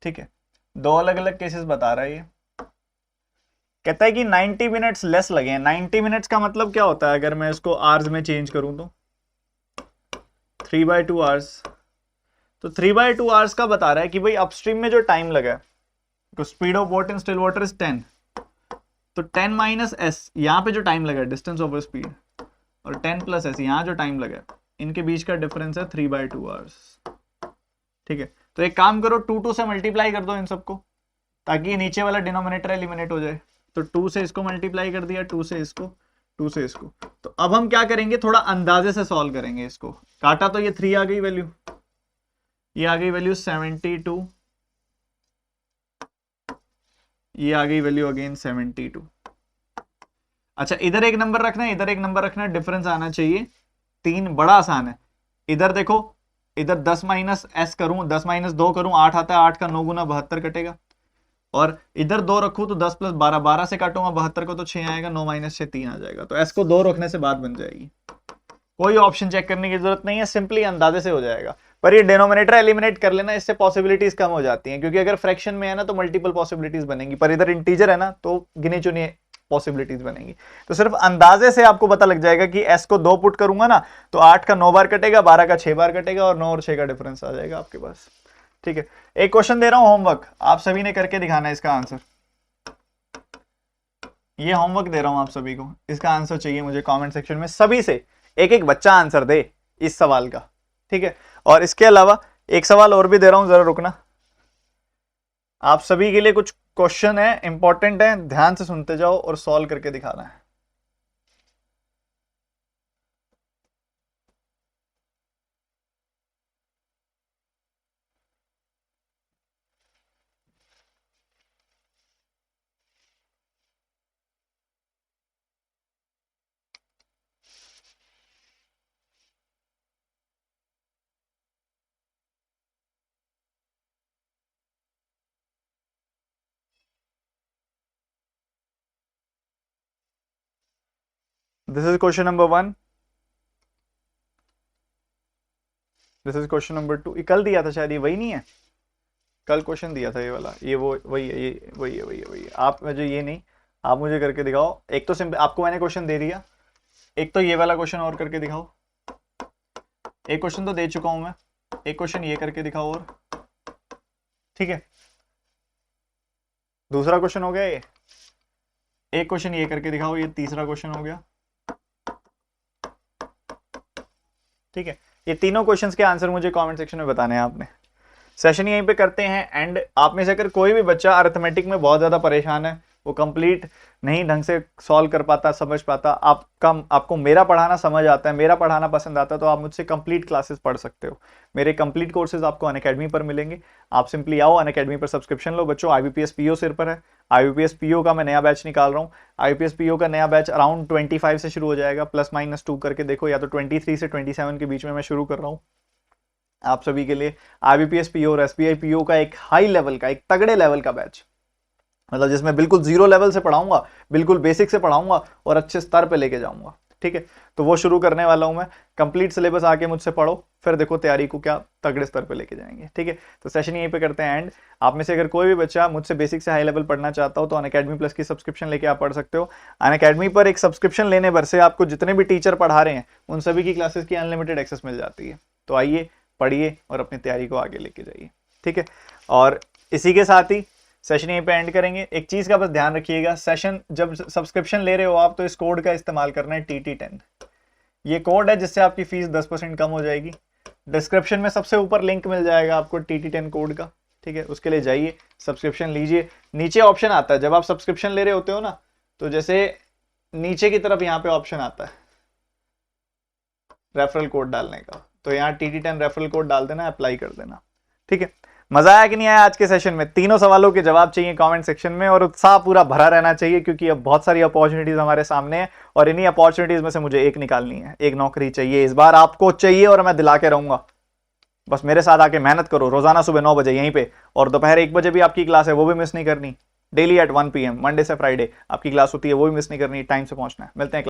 ठीक है, दो अलग अलग केसेस बता रहा है ये। कहता है कि 90 मिनट्स लेस लगे हैं। 90 मिनट्स का मतलब क्या होता है अगर मैं इसको आवर्स में चेंज करूं तो 3/2 आवर्स। तो 3/2 आवर्स का बता रहा है कि भाई अपस्ट्रीम में जो टाइम लगा है, तो speed of boat in still water is 10, तो 10 माइनस एस यहाँ पे जो टाइम लगा है डिस्टेंस ओवर स्पीड, और 10 प्लस एस यहाँ जो टाइम लगा है, इनके बीच का डिफरेंस है 3/2 आवर्स, ठीक है। तो एक काम करो 2 से मल्टीप्लाई कर दो इन सबको, ताकि नीचे वाला डिनोमिनेटर एलिमिनेट हो जाए। तो 2 से इसको मल्टीप्लाई कर दिया, 2 से इसको, 2 से इसको। तो अब हम क्या करेंगे, थोड़ा अंदाजे से सॉल्व करेंगे इसको। काटा तो ये 3 आ गई वैल्यू, ये आ गई वैल्यू 72, ये आ गई वैल्यू अगेन 72। अच्छा, इधर एक नंबर रखना है, इधर एक नंबर रखना है, डिफरेंस आना चाहिए 3। बड़ा आसान है। इधर देखो, इधर 10 माइनस एस करूं, 10 माइनस 2 करूं, 8 आता है, 8 का 9 गुना 72 कटेगा। और इधर 2 रखूं तो 10 प्लस 12, 12 से काटूंगा 72 को तो 6 आएगा, 9 माइनस 6 3 आ जाएगा। तो एस को 2 रखने से बात बन जाएगी। कोई ऑप्शन चेक करने की जरूरत नहीं है, सिंपली अंदाजे से हो जाएगा। पर ये डिनोमिनेटर एलिमिनेट कर लेना, इससे पॉसिबिलिटीज कम हो जाती हैं, क्योंकि अगर फ्रैक्शन में है ना तो मल्टीपल पॉसिबिलिटीज बनेंगी, पर इधर इंटीजर है ना तो गिने चुनी पॉसिबिलिटीज बनेगी। तो सिर्फ अंदाजे से आपको पता लग जाएगा कि एस को 2 पुट करूंगा ना तो 8 का 9 बार कटेगा, 12 का 6 बार कटेगा, और 9 और 6 का डिफरेंस आ जाएगा आपके पास, ठीक है। एक क्वेश्चन दे रहा हूं होमवर्क, आप सभी ने करके दिखाना है इसका आंसर। ये होमवर्क दे रहा हूं आप सभी को, इसका आंसर चाहिए मुझे कमेंट सेक्शन में। सभी से एक एक बच्चा आंसर दे इस सवाल का, ठीक है। और इसके अलावा एक सवाल और भी दे रहा हूं, जरा रुकना। आप सभी के लिए कुछ क्वेश्चन है, इंपॉर्टेंट है, ध्यान से सुनते जाओ और सॉल्व करके दिखाना है। This is question number 1, this is question number 2। ये कल दिया था शायद, ये वही नहीं है, कल क्वेश्चन दिया था ये वाला, ये वो वही है, ये वही है, वही है, वही है। आप मुझे ये नहीं, आप मुझे करके दिखाओ। एक तो सिंपल आपको मैंने क्वेश्चन दे दिया, एक तो ये वाला क्वेश्चन और करके दिखाओ। एक क्वेश्चन तो दे चुका हूं मैं, एक क्वेश्चन ये करके दिखाओ और, ठीक है। दूसरा क्वेश्चन हो गया ये, एक क्वेश्चन ये करके दिखाओ, ये तीसरा क्वेश्चन हो गया, ठीक है। ये तीनों क्वेश्चंस के आंसर मुझे कमेंट सेक्शन में बताने हैं आपने। सेशन यहीं पे करते हैं एंड। आप में से अगर कोई भी बच्चा अरिथमेटिक में बहुत ज़्यादा परेशान है, वो कंप्लीट नहीं ढंग से सॉल्व कर पाता, समझ पाता, आपको मेरा पढ़ाना समझ आता है, मेरा पढ़ाना पसंद आता है, तो आप मुझसे कंप्लीट क्लासेस पढ़ सकते हो। मेरे कंप्लीट कोर्सेज आपको अनअकैडमी पर मिलेंगे। आप सिंपली आओ, अनअकैडमी पर सब्सक्रिप्शन लो। बच्चों, IBPS PO सिर पर है। IBPS PO का मैं नया बैच निकाल रहा हूँ। IBPS PO का नया बैच अराउंड 25 से शुरू हो जाएगा, +-2 करके देखो, या तो 23 से 27 के बीच में मैं शुरू कर रहा हूँ आप सभी के लिए। IBPS PO और SBI PO का एक हाई लेवल का, एक तगड़े लेवल का बैच, मतलब जिसमें बिल्कुल 0 लेवल से पढ़ाऊंगा, बिल्कुल बेसिक से पढ़ाऊंगा और अच्छे स्तर पे लेके जाऊंगा, ठीक है। तो वो शुरू करने वाला हूं मैं। कंप्लीट सिलेबस आके मुझसे पढ़ो, फिर देखो तैयारी को क्या तगड़े स्तर पे लेके जाएंगे, ठीक है। तो सेशन यहीं पे करते हैं एंड। आप में से अगर कोई भी बच्चा मुझसे बेसिक से हाई लेवल पढ़ना चाहता हो तो अनअकैडमी प्लस की सब्सक्रिप्शन लेके आप पढ़ सकते हो। अनअकैडमी पर एक सब्सक्रिप्शन लेने भर से आपको जितने भी टीचर पढ़ा रहे हैं उन सभी की क्लासेस की अनलिमिटेड एक्सेस मिल जाती है। तो आइए, पढ़िए और अपनी तैयारी को आगे लेके जाइए, ठीक है। और इसी के साथ ही सेशन यहीं पे एंड करेंगे। एक चीज का बस ध्यान रखिएगा, सेशन जब सब्सक्रिप्शन ले रहे हो आप तो इस कोड का इस्तेमाल करना है, TT10। ये कोड है जिससे आपकी फीस 10% कम हो जाएगी। डिस्क्रिप्शन में सबसे ऊपर लिंक मिल जाएगा आपको TT10 कोड का, ठीक है। उसके लिए जाइए, सब्सक्रिप्शन लीजिए। नीचे ऑप्शन आता है जब आप सब्सक्रिप्शन ले रहे होते हो ना, तो जैसे नीचे की तरफ यहाँ पे ऑप्शन आता है रेफरल कोड डालने का, तो यहाँ TT10 रेफरल कोड डाल देना, अप्लाई कर देना, ठीक है। मजा आया कि नहीं आया आज के सेशन में? तीनों सवालों के जवाब चाहिए कमेंट सेक्शन में, और उत्साह पूरा भरा रहना चाहिए, क्योंकि अब बहुत सारी अपॉर्चुनिटीज हमारे सामने है और इन्हीं अपॉर्चुनिटीज में से मुझे एक निकालनी है। एक नौकरी चाहिए इस बार, आपको चाहिए और मैं दिला के रहूंगा। बस मेरे साथ आके मेहनत करो, रोजाना सुबह 9 बजे यहीं पे, और दोपहर 1 बजे भी आपकी क्लास है, वो भी मिस नहीं करनी। डेली एट 1 PM मंडे से फ्राइडे आपकी क्लास होती है, वो भी मिस नहीं करनी। टाइम से पहुंचना है। मिलते हैं।